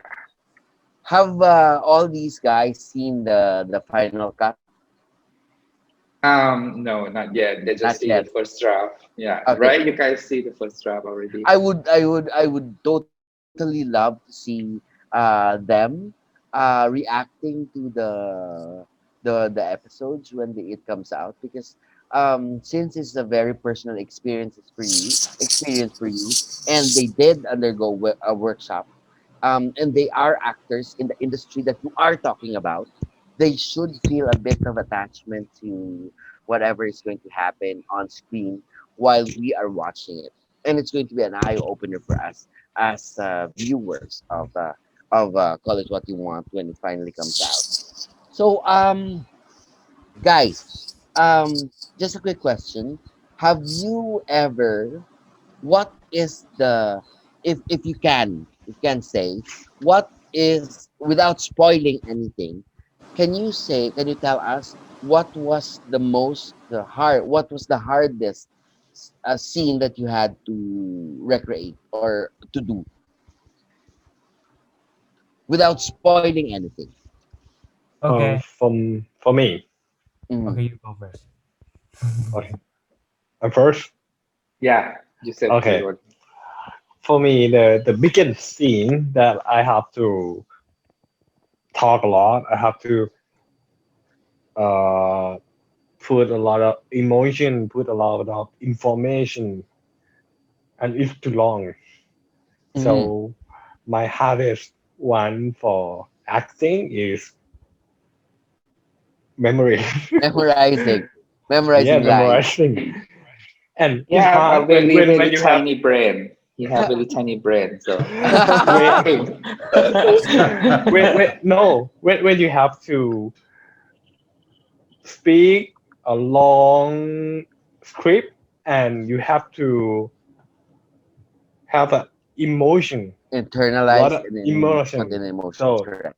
Have all these guys seen the final cut? No, not yet. They just Not see the yet. first draft. Yeah, Okay. right. You guys see the first draft already. I would totally love to see them reacting to the episodes when it comes out, because since it's a very personal experience for you, and they did undergo a workshop, and they are actors in the industry that you are talking about, they should feel a bit of attachment to whatever is going to happen on screen while we are watching it. And it's going to be an eye opener for us as viewers of Call It What You Want when it finally comes out. So, guys, just a quick question. Have you ever, what is the, if you can say, what is, without spoiling anything, can you tell us what was the most what was the hardest scene that you had to recreate or to do without spoiling anything? Okay. For me, Okay, you go first. okay, I'm first. Yeah, you said Okay, good. for me, the biggest scene that I have to talk a lot, I have to uh put a lot of emotion, put a lot of information, and it's too long. Mhm. So my hardest one for acting is memory. Memorizing, Yeah, memorizing lines. memorizing. And He it's have a hard really when really you have tiny brain. He have really tiny brain, so when, him. when you have to speak a long script and you have to have a emotion, a lot Internalize of and then put in emotion. emotions, So correct.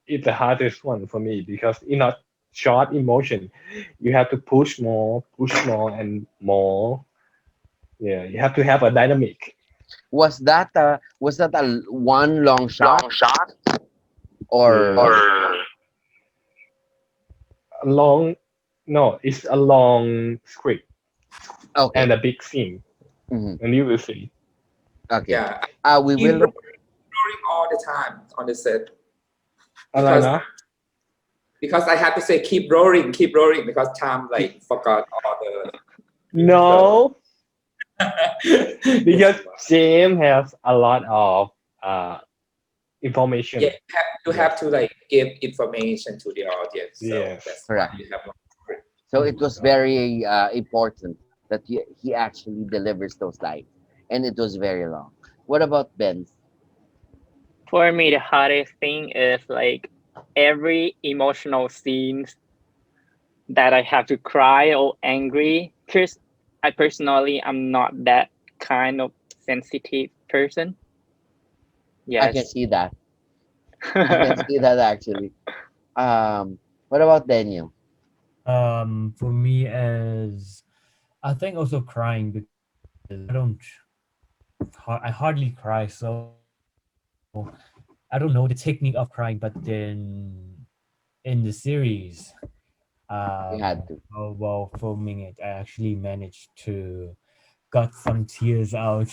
it's the hardest one for me because in a short emotion, you have to push more and more. Yeah, you have to have a dynamic. Was that a one long shot Long shot Yeah, or or a long, no, it's a long script okay? and a big scene, Hmm. and you will see. Okay. Yeah, We keep will. roaring all the time on the set because Alana? I have to say keep roaring because time like forgot all the so No, because James has a lot of uh yeah, information. you Yeah, have to like give information to the audience. So yes. that's why Correct. you have long script. So it was very important that he actually delivers those lines, and it was very long. What about Ben's? for me the hardest thing is like every emotional scenes that I have to cry or angry. Because I personally I'm not that kind of sensitive person. I can Yes. see that. I can see that actually. What about Daniel? For me as I think also crying because I hardly cry, so I don't know the technique of crying, but then in the series, We had to. while filming it, I actually managed to got some tears out.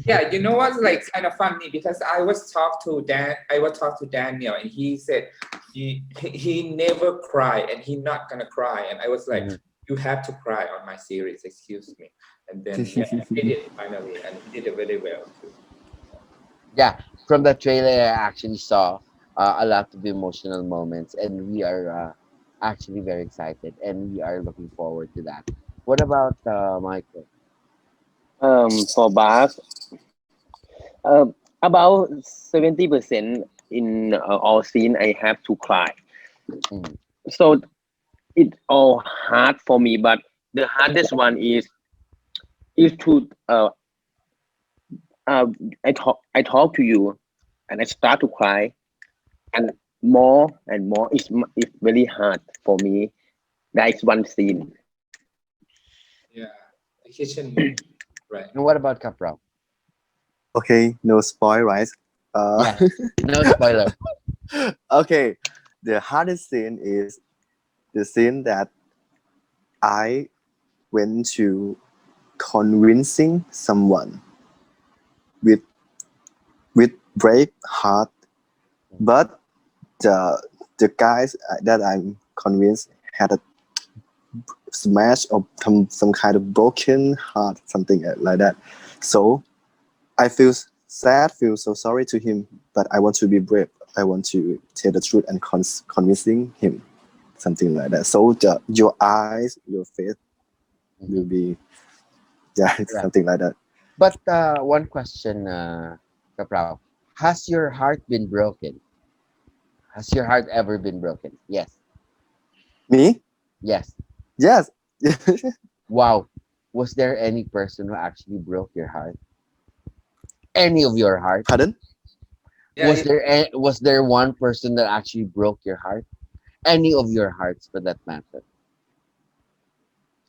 Yeah, you know what's like kind of funny because I was talk to Daniel and he said he never cry and he not gonna cry and I was like Mhm. you have to cry on my series, excuse me. And then yeah, he did it finally and he did it very well too. Yeah, from the trailer, I actually saw a lot of emotional moments, and we are actually very excited, and we are looking forward to that. What about Michael? For bass, about 70% in all scene, I have to cry. Mhm. So it's all hard for me, but the hardest one is to uh, I talk to you, and I start to cry, and more is very hard for me. That is one scene. Yeah, the kitchen, right. And what about Capra? Okay, no spoil, right? Yeah, no spoiler. Okay, the hardest scene is the scene that I went to convincing someone with brave heart, but the guys that I'm convinced had a smash or some kind of broken heart, something like that. So I feel sad, feel so sorry to him, but I want to be brave. I want to tell the truth and convincing him, something like that. So your eyes, your face will be, yeah, Right. something like that. But one question, Kaprao, has your heart been broken? Has your heart ever been broken? Yes. Me? Yes. Yes. Wow. Was there any person who actually broke your heart? Any of your heart? Pardon? Was there one person that actually broke your heart? Any of your hearts, for that matter?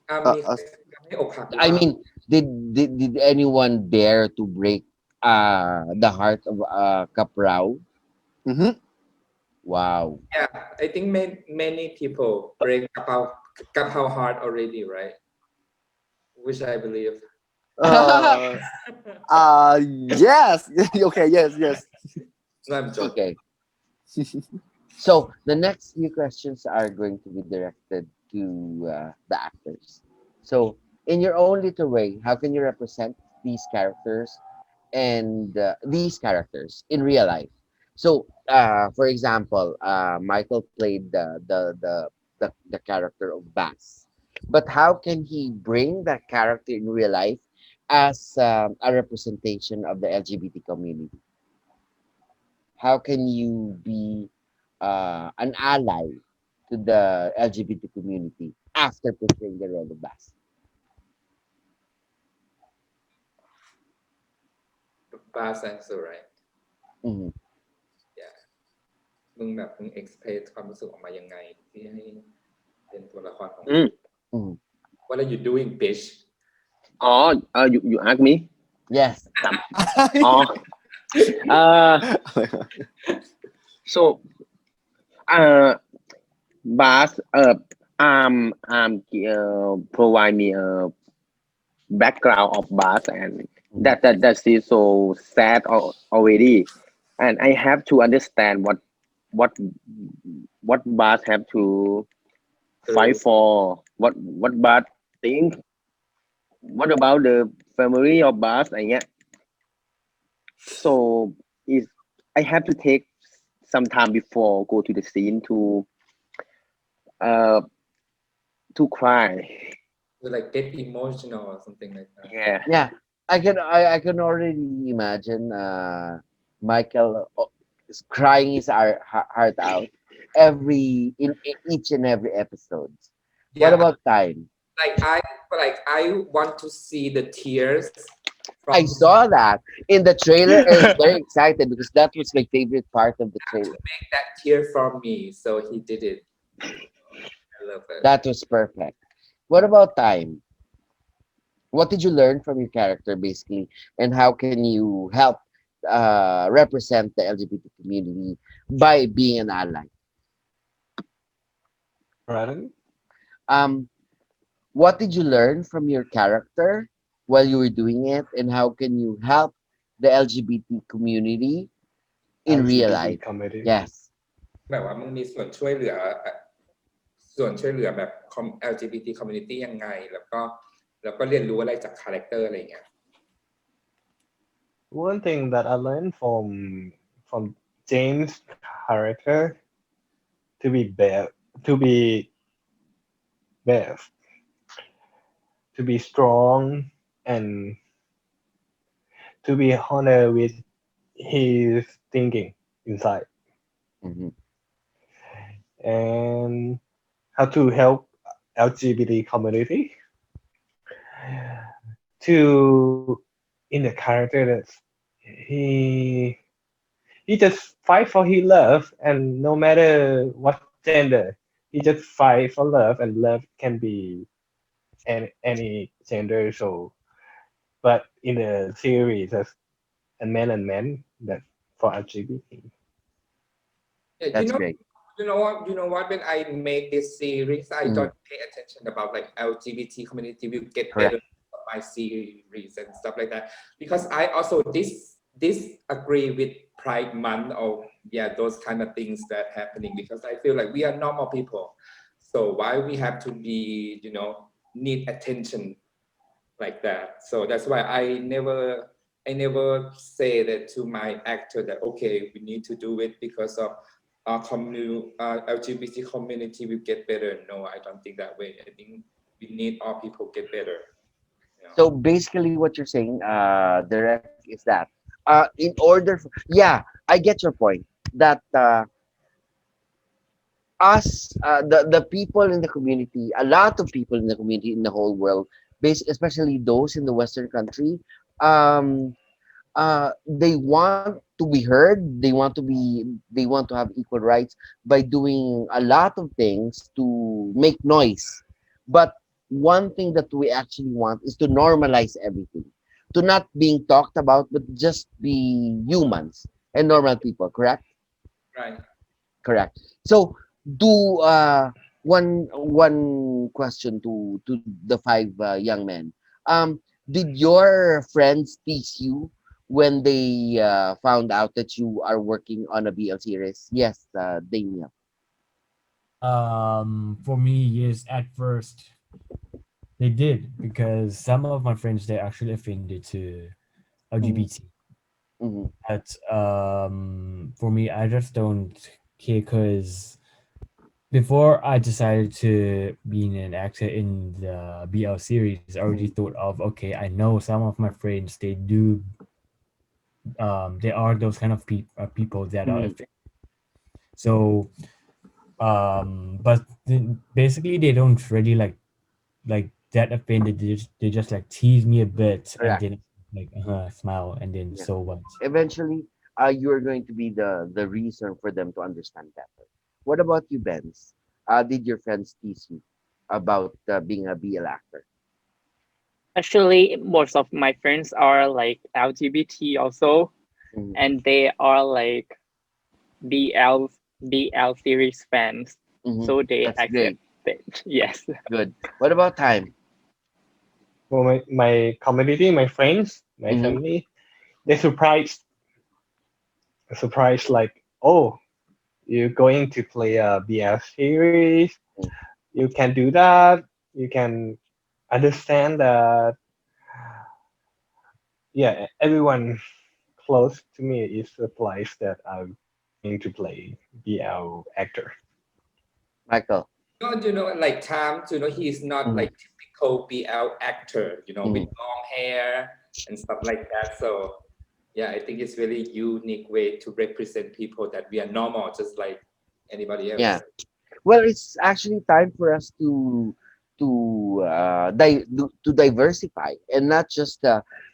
มีใครทำให้อกหักหรือ I เปล่า mean, did anyone dare to break the heart of Kaprao? Mm-hmm. Wow. Yeah, I think many people break Kapao heart already, right? Which I believe. Yes. Okay. Yes. No, I'm joking. Okay. So the next few questions are going to be directed to the actors. So in your own little way, how can you represent these characters and these characters in real life? So for example, Michael played the character of Bass, but how can he bring that character in real life as a representation of the LGBT community? How can you be an ally to the LGBT community after portraying the role of Bass? Fast answer, right? Mm-hmm. Yeah. มึง express ความรู้สึกออกมายังไงที่ให้เป็นตัวละครของ Mm-hmm. What are you doing, bitch? Oh, you ask me? Yes. Oh, so Bas provide me a background of Bas, and that is so sad already, and I have to understand what Bas have to fight for, what Bas think, what about the family of Bas อะไรเงี้ย so is I have to take some time before go to the scene uh to cry. To like get emotional or something like that. Yeah. I can already imagine Michael is crying his heart out in each and every episode. What Yeah. about time? I want to see the tears. I saw that in the trailer. I was very excited because that was my favorite part of the trailer. Make that tear from me, so he did it. I love it. That was perfect. What about time? What did you learn from your character basically, and how can you help represent the LGBT community by being an ally? Pardon? What did you learn from your character while you were doing it, and how can you help the LGBT community in real LGBT life? community. Yes. แบบว่ามึงมีส่วนช่วยเหลือแบบ LGBT community ยังไงแล้วก็เรียนรู้อะไรจากคาแรคเตอร์อะไรอย่างเงี้ย One thing that I learned from James' character to be brave, to be strong, and to be honest with his thinking inside, and how to help LGBT community to in the character that he just fight for his love, and no matter what gender, he just fight for love, and love can be any gender. So, but in the series, as a man and man, that for LGBT. Yeah, That's great. You know what? When I make this series, I don't pay attention about like LGBT community will get better of my series and stuff like that, because I also disagree with Pride Month or those kind of things that happening, because I feel like we are normal people. So why we have to be, need attention like that? So that's why I never say that to my actor that okay, we need to do it because of our LGBT community will get better. No, I don't think that way. I think we need all people get better. So basically, what you're saying, Derek, is that in order for, yeah, I get your point that the people in the community, a lot of people in the community in the whole world, especially those in the Western country, um, they want to be heard. They want to have equal rights by doing a lot of things to make noise. But one thing that we actually want is to normalize everything, to not being talked about, but just be humans and normal people. Correct? Right. Correct. So do one question to the five young men. Did your friends tease you when they found out that you are working on a BL series? Yes, Daniel. For me, yes, at first they did because some of my friends they're actually offended to LGBT. Mm-hmm. But for me, I just don't care because before I decided to be an actor in the BL series, I already thought of okay, I know some of my friends they do they are those kind of people that are affected. So but basically they don't really like that offended. They just like tease me a bit and Correct. then like smile and then Yeah. so what. Eventually, you are going to be the reason for them to understand better. What about you, Benz? Did your friends tease you about being a BL actor? Actually, most of my friends are like LGBT also, Mhm. and they are like BL BL series fans, Mhm. so they That's accept great. it. Yes. Good. What about time? Well, my community, my friends, my Mm-hmm. family, they surprised like, oh, you're going to play a BL series. You can do that. You can understand that. Yeah, everyone close to me is surprised that I'm going to play BL actor. Michael. Like Tam, he's not Mm-hmm. like typical BL actor, with Mm-hmm. long hair and stuff like that. So yeah, I think it's really unique way to represent people that we are normal, just like anybody Yeah. else. Well, it's actually time for us to diversify and not just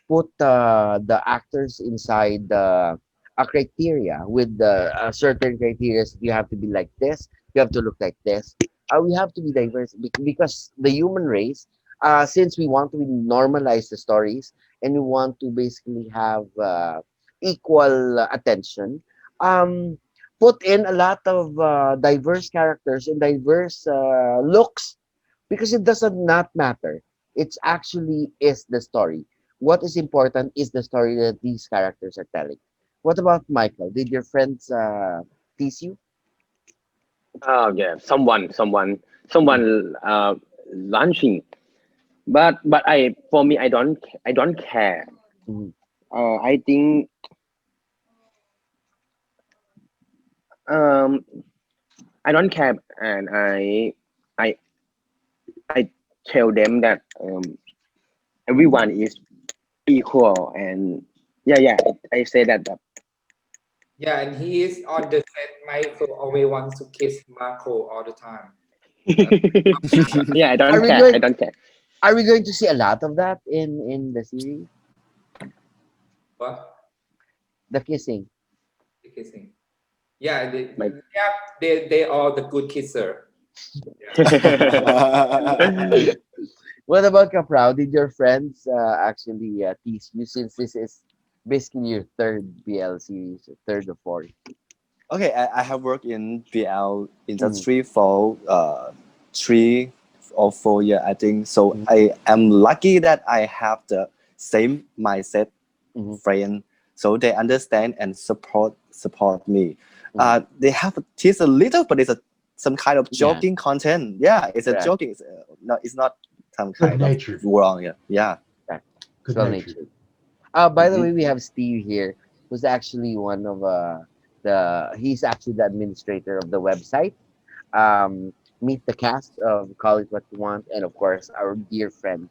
put the actors inside a criteria with certain criteria. You have to be like this. You have to look like this. We have to be diverse because the human race, since we want to normalize the stories and we want to basically have equal attention. Put in a lot of diverse characters and diverse looks because it doesn't not matter. It's actually is the story. What is important is the story that these characters are telling. What about Michael? Did your friends tease you? Oh yeah, someone launching. But for me, I don't care. Mhm. I think um I don't care, and I I tell them that everyone is equal, and yeah, I say that. Yeah, and he is on the set. Michael always wants to kiss Marco all the time. Yeah, I Are don't we care. I going? don't care. Are we going to see a lot of that in the series? What? The kissing. The kissing. Yeah, My they are the good kisser. What about Kaprao? Did your friends actually tease you since this is basically your third BL series, third or fourth? Okay, I have worked in BL Mhm. industry for 3 or 4 years, I think. So Mhm. I am lucky that I have the same mindset Mhm. friend. So they understand and support me. Mhm. They have teased a little, but it's a some kind of Yeah. joking content. Yeah, it's a Correct. joking. It's not some Good kind of natured. wrong. Yeah. Correct. Good Well natured. natured. By the Mhm. way, we have Steve here, who's actually one of he's actually the administrator of the website. Meet the cast of Call It What You Want, and of course our dear friend,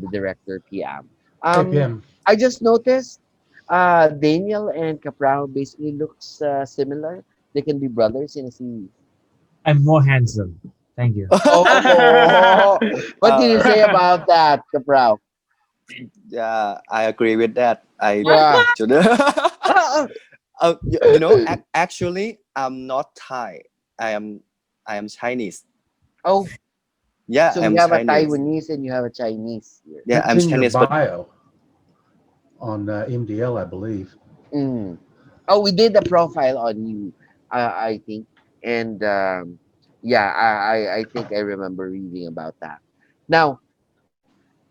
the director PM. Hey, Pim. I just noticed, Daniel and Caprao basically looks similar. They can be brothers in a series. I'm more handsome. Thank you. Oh, what can you say about that, Caprao? Yeah, I agree with that. I Yeah. should. Actually, I'm not Thai. I am, I am Chinese. Oh, Yeah, so I'm you have a Chinese. Taiwanese and you have a Chinese here. Yeah, That's I'm in your Chinese, but bio on MDL, I believe. Mm. Oh, we did a profile on you, I think, and yeah, I think I remember reading about that. Now,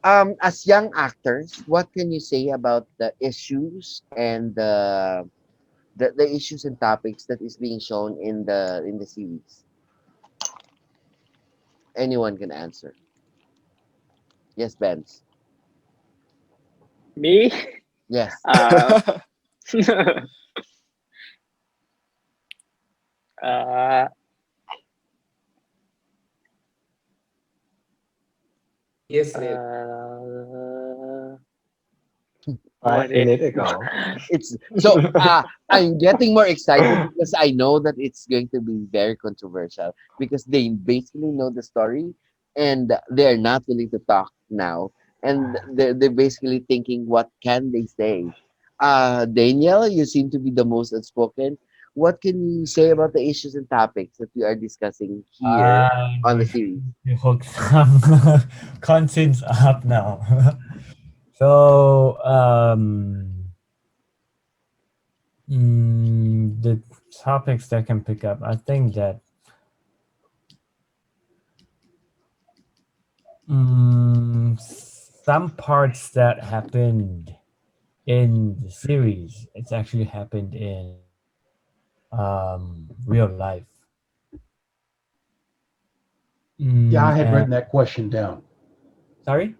as young actors, what can you say about the issues and the issues and topics that is being shown in the series? Anyone can answer. Yes, Benz. Me? Yes. Uh, uh, Yes, Lid. what 5 minutes ago. It's so I'm getting more excited because I know that it's going to be very controversial because they basically know the story and they're not willing to talk now and they're basically thinking what can they say. Daniel, you seem to be the most outspoken. What can you say about the issues and topics that we are discussing here on the series? To hook some contents up now. So, the topics that can pick up, I think that some parts that happened in the series, it's actually happened in real life. Yeah, I had And written that question down. sorry?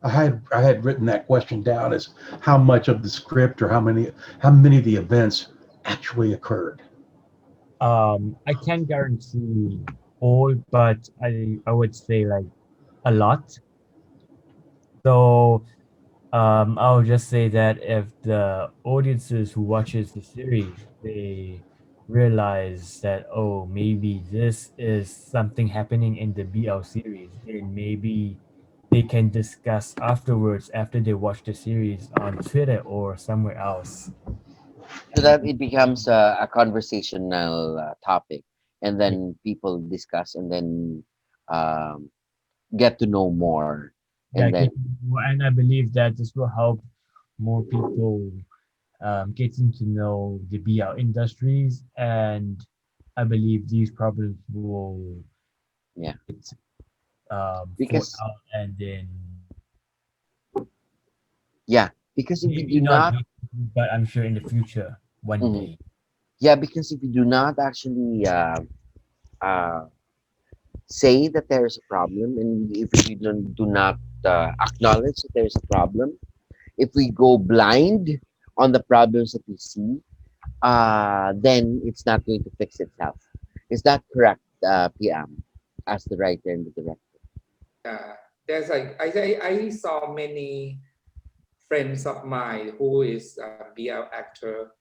I had written that question down as how much of the script or how many of the events actually occurred. I can't guarantee all, but I would say like a lot. So I'll just say that if the audiences who watches the series they realize that oh maybe this is something happening in the BL series, then maybe they can discuss afterwards after they watch the series on Twitter or somewhere else. So that it becomes a conversational topic and then people discuss and then um, get to know more Yeah, and then and I believe that this will help more people getting to know the BL industries, and I believe these problems will yeah fall because out, and then yeah because if we maybe do not, not but I'm sure in the future one mhm. day. Yeah, because if we do not actually uh, say that there is a problem and if we do not acknowledge that there's a problem, if we go blind on the problems that we see, then it's not going to fix itself. Is that correct, PM, as the writer and the director? Yeah, there's like I saw many friends of mine who is a BL actor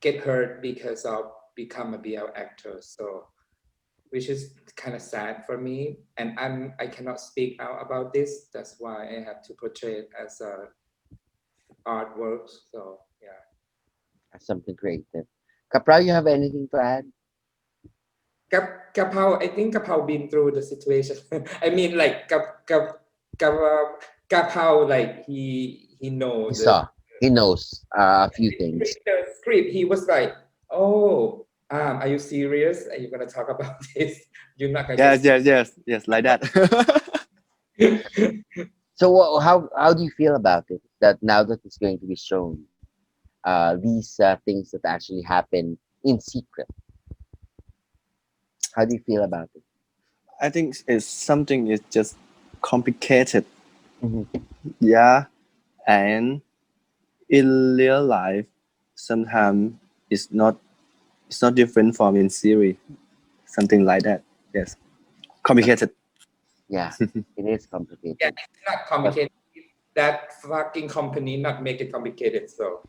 get hurt because of become a BL actor. So which is kind of sad for me, and I cannot speak out about this. That's why I have to portray it as a artwork. So yeah. As something creative. Capra, you have anything to add? Kapao, I think Kapao been through the situation. I mean, like Kapao, like he know He the saw. He knows a few things. the script. He was like, "Oh, are you serious? Are you gonna talk about this? You're not gonna yes, just." yes, like that. So how do you feel about it? That now that it's going to be shown, these things that actually happen in secret. How do you feel about it? I think it's something is just complicated. Mhm. Yeah, and in real life, sometimes it's not different from in series, something like that. Yes, complicated. Yeah, it is Yeah, complicated. it's not complicated. That fucking company not make it complicated. So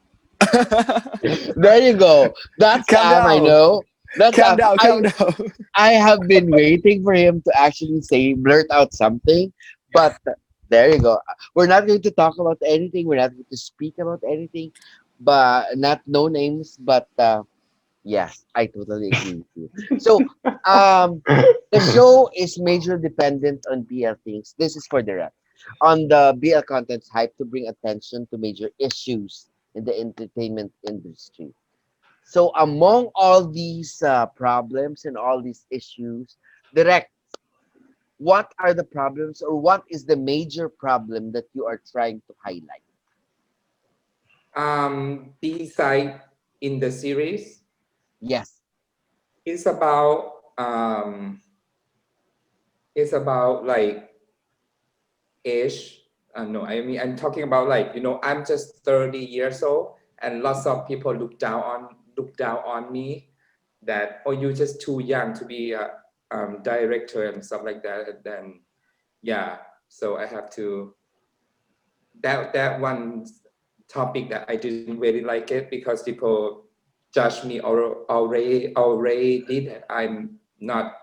There you go. That's Calm Am, I down. know. That's Calm down. Calm I down. I have been waiting for him to actually say blurt out something, but there you go. We're not going to talk about anything. We're not going to speak about anything, but not no names. But yes, I totally agree with you. So the show is major dependent on BL things. This is for the rep. On the BL content's hype to bring attention to major issues in the entertainment industry. So among all these problems and all these issues, direct, what are the problems or what is the major problem that you are trying to highlight? B side in the series Yes. is about like age. No, I mean I'm talking about like I'm just 30 years old and lots of people look down on me that you're just too young to be a director and stuff like that. And then yeah, so I have to that one topic that I didn't really like it because people judge me already that I'm not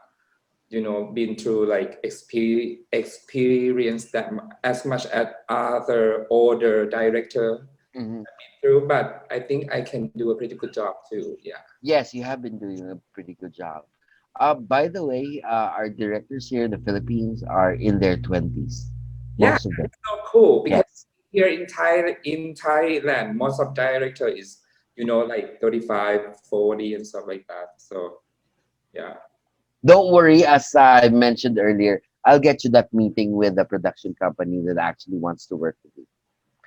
been through like experience that as much as other older director Mhm. through, but I think I can do a pretty good job too. Yeah. Yes, you have been doing a pretty good job. By the way, our directors here in the Philippines are in their 20s, Yeah, most of them. it's so cool because Yes. here in Thailand, most of director is like 35, 40 and stuff like that. So yeah. Don't worry, as I mentioned earlier, I'll get you that meeting with the production company that actually wants to work with you.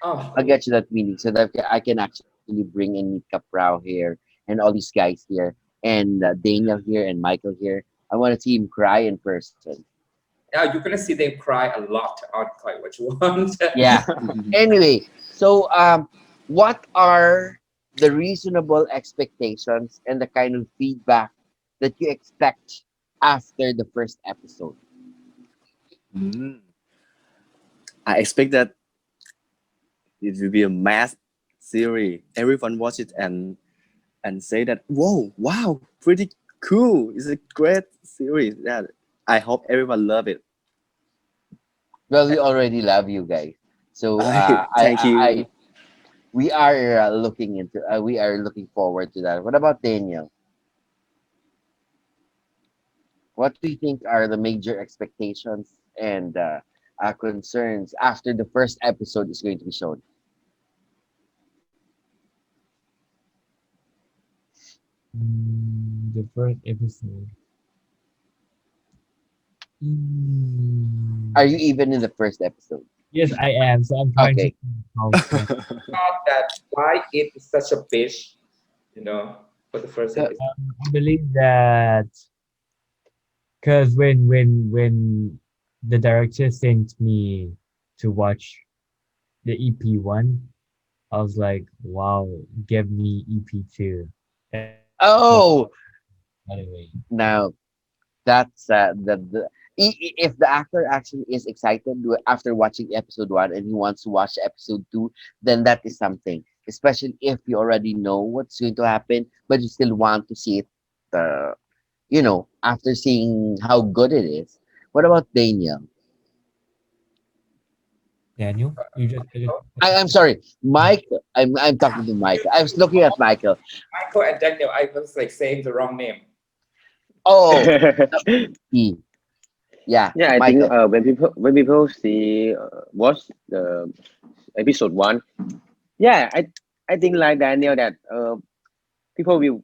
Oh, I'll cool. get you that meeting so that I can actually bring in Meet Kaprao here and all these guys here and Daniel here and Michael here. I want to see him cry in person. Yeah, you're gonna see them cry a lot on Quite What You Want. Yeah. Anyway, so what are the reasonable expectations and the kind of feedback that you expect after the first episode? Mm. I expect that it will be a mass series. Everyone watch it and say that, whoa, wow, pretty cool. It's a great series. Yeah, I hope everyone love it. Well, we already love you guys. So Thank you. we are we are looking forward to that. What about Daniel? What do you think are the major expectations and concerns after the first episode is going to be shown? The first episode. Are you even in the first episode? Yes, I am. So I'm trying to Okay. think how to. Thought that why it is such a bitch, for the first episode. I believe that because when the director sent me to watch the EP1, I was like, wow, give me EP2. And Oh, anyway, now that's if the actor actually is excited after watching episode one and he wants to watch episode two, then that is something. Especially if you already know what's going to happen, but you still want to see it, after seeing how good it is. What about Daniel? Daniel, I'm sorry, Mike. I'm talking to Mike. I was looking at Michael. Michael and Daniel, I was like saying the wrong name. Oh, he. Yeah, Yeah, I think Michael. when people see watch the episode one, yeah, I think like Daniel that people will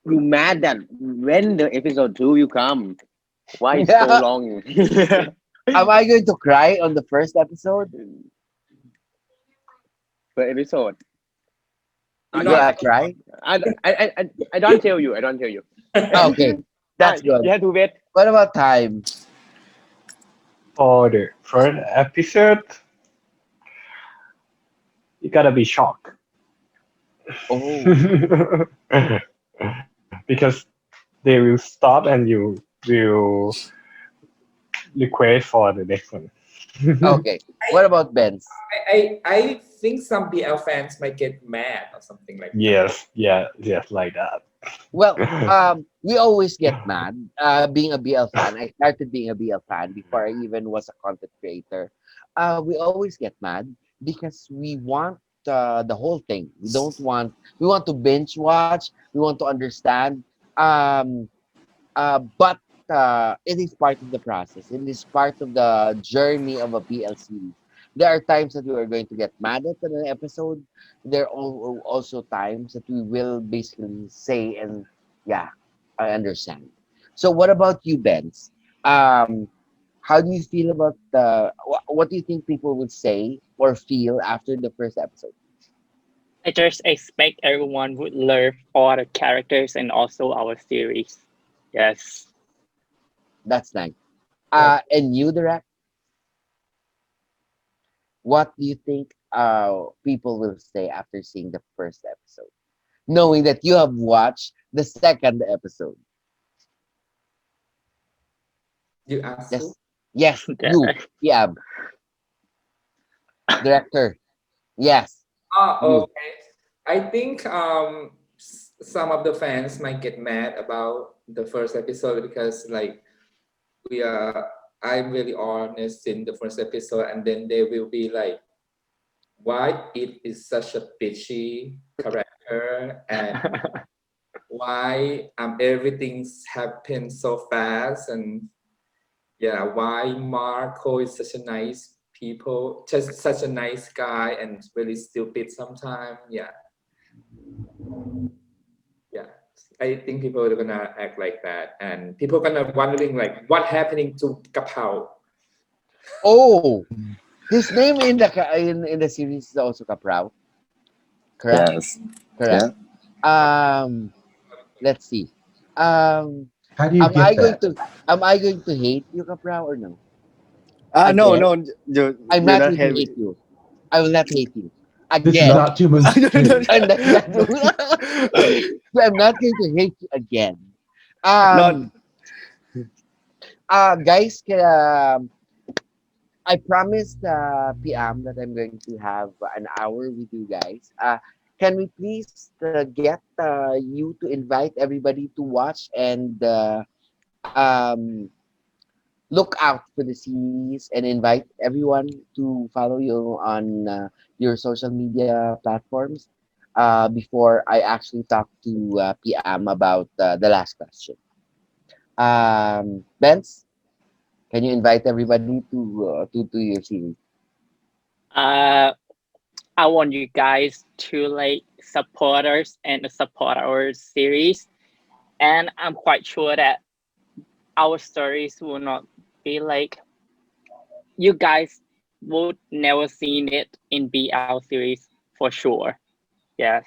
mad that when the episode two will come. Why it's so long? Am I going to cry on the first episode? Per episode. You're Will not. I cry? I don't tell you. I don't tell you. Okay. That's good. You have to wait. What about time? For the first episode, you gotta be shocked. Oh. Because they will stop and you will request for the next one. Okay. What about Ben's? I think some BL fans might get mad or something like that. Yes, like that. Well, we always get mad. Being a BL fan, I started being a BL fan before I even was a content creator. We always get mad because we want the whole thing. We don't want. We want to binge watch. We want to understand. Um, but it is part of the process. It is part of the journey of a BL series. There are times that we are going to get mad at an episode. There are also times that we will basically say, and yeah, I understand. So, what about you, Benz? How do you feel about what do you think people would say or feel after the first episode? I just expect everyone would love all the characters and also our series. Yes. That's nice. And you, Direct, what do you think people will say after seeing the first episode, knowing that you have watched the second episode? You ask Yes, who? yes, you, yeah, director. Yes, you. Okay. I think some of the fans might get mad about the first episode because like we are I'm really honest in the first episode and then they will be like why it is such a bitchy character and why everything's happened so fast and yeah why Marco is such a nice people just such a nice guy and really stupid sometimes yeah I think people are gonna act like that and people are gonna wondering like what happening to Kapao. Oh, his name in the series is also Kaprao, correct? Yes. Correct. Yeah. Let's see. Um, How do you am I get going that? to am I going to hate you, Kaprao, or no? No, Again, no, I'm you're not not going to heavy. hate you. I will not hate you This is again. not Two Moons Two. And that's so I'm not going to hate you again. Not. Um, guys, I promised PM that I'm going to have an hour with you guys. Can we please get you to invite everybody to watch and um, look out for the series and invite everyone to follow you on your social media platforms before I actually talk to PM about the last question. Benz, can you invite everybody to your series? uh, I want you guys to like support us and support our series. And I'm quite sure that our stories will not be like you guys would never seen it in BL series for sure. Yes.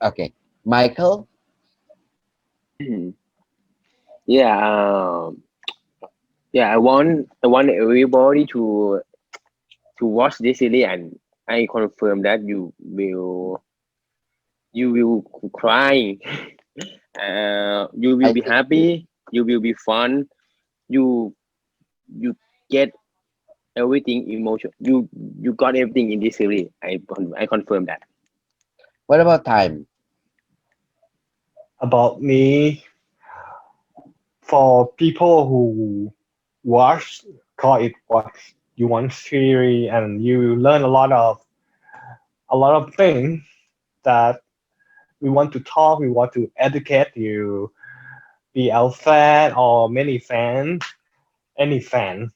Okay, Michael. Yeah, yeah. I want everybody to watch this series, and I confirm that you will cry. You will I be think happy. You will be fun. You get everything emotion. You got everything in this series. I confirm that. what about time? About me, for people who watch, call it what you want series, and you learn a lot of things that we want to talk, we want to educate you, be a fan or many fans, any fan.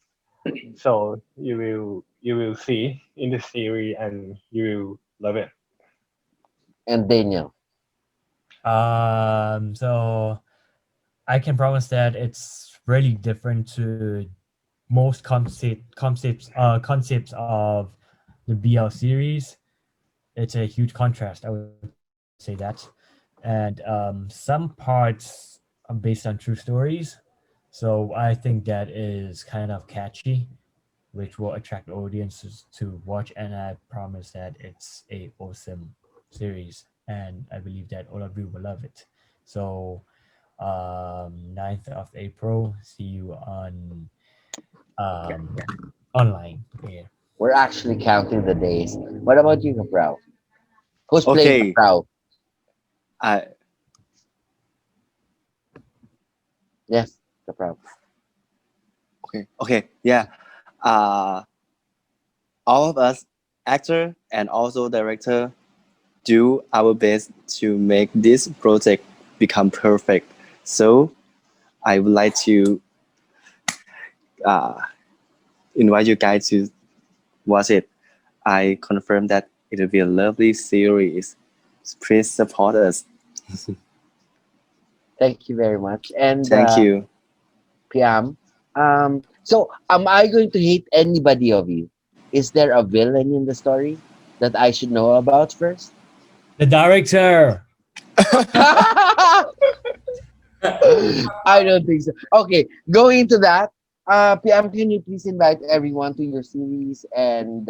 So you will see in the series and you will love it. And Daniel. So I can promise that it's really different to most concepts of the BL series. It's a huge contrast, I would say that. And some parts based on true stories. So I think that is kind of catchy, which will attract audiences to watch. And I promise that it's a awesome series, and I believe that all of you will love it. So 9th of April, see you on online. Yeah. We're actually counting the days. What about you, Kaprao? Who's playing Okay, Kaprao? I Yes, Kaprao. okay, yeah. Uh, all of us, actor and also director, do our best to make this project become perfect. So I would like to uh, invite you guys to watch it. I confirm that it will be a lovely series. Please support us. Thank you very much. And Thank you. Piam, so am I going to hate anybody of you? Is there a villain in the story that I should know about first? The director. I don't think so. Okay, going into that, PM, can you please invite everyone to your series and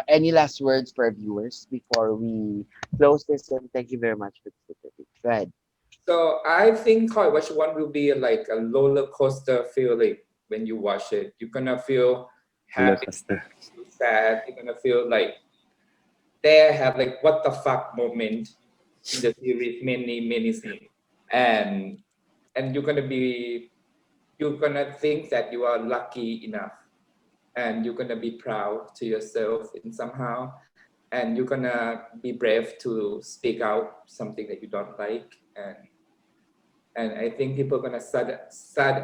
any last words for our viewers before we close this? And thank you very much for the topic. Go ahead. So I think Koi Watch One will be like a roller coaster feeling when you watch it. You're gonna feel Roller happy, coaster. feel sad. You're gonna feel like they have like what the fuck moment in the series, many scenes, and you're gonna think that you are lucky enough, and you're gonna be proud to yourself in somehow, and you're gonna be brave to speak out something that you don't like, and I think people are gonna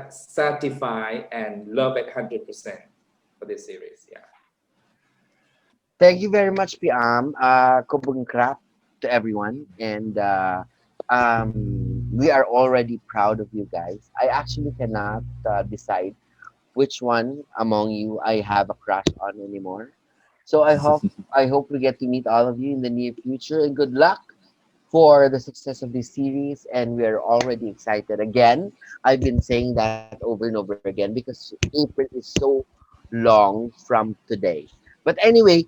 certify and love it 100% for this series. Yeah. Thank you very much, Piam. Kubung krap to everyone. And we are already proud of you guys. I actually cannot decide which one among you I have a crush on anymore. So I hope we get to meet all of you in the near future, and good luck for the success of this series. And we are already excited again. I've been saying that over and over again because April is so long from today. But anyway,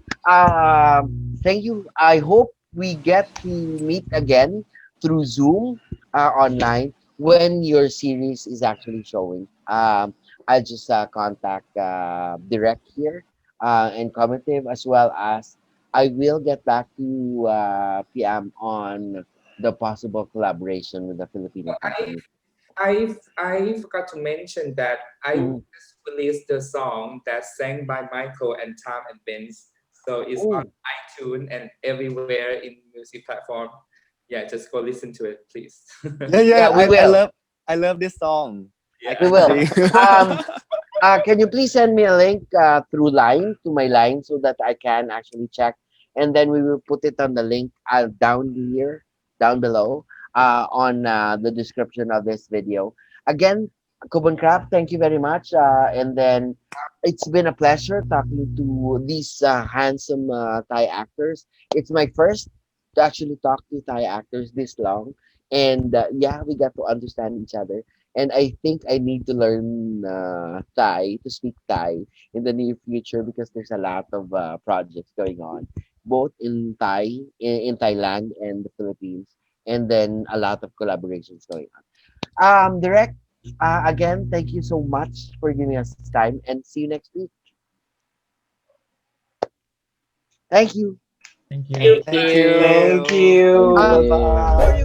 thank you. I hope we get to meet again through Zoom online when your series is actually showing. I'll just contact Direct here and Commetive, as well as I will get back to PM on the possible collaboration with the Filipino company. I forgot to mention that I Mhm. just released the song that's sang by Michael and Tom and Vince. So it's on Oh, iTunes and everywhere in music platform. Yeah, just go listen to it, please. Yeah, yeah, yeah. we will. I love this song. I We can Yeah. will. sing. Um, can you please send me a link through line to my line so that I can actually check, and then we will put it on the link down here, down below, on the description of this video. Again, Kubun Craft, thank you very much. And then it's been a pleasure talking to these handsome Thai actors. It's my first to actually talk to Thai actors this long, and yeah, we got to understand each other. And I think I need to learn Thai to speak Thai in the near future because there's a lot of projects going on, both in in Thailand and the Philippines, and then a lot of collaborations going on. Direct, again, thank you so much for giving us time, and see you next week. Thank you. Thank you. Thank Thank you. Thank you. you. Bye Um, bye.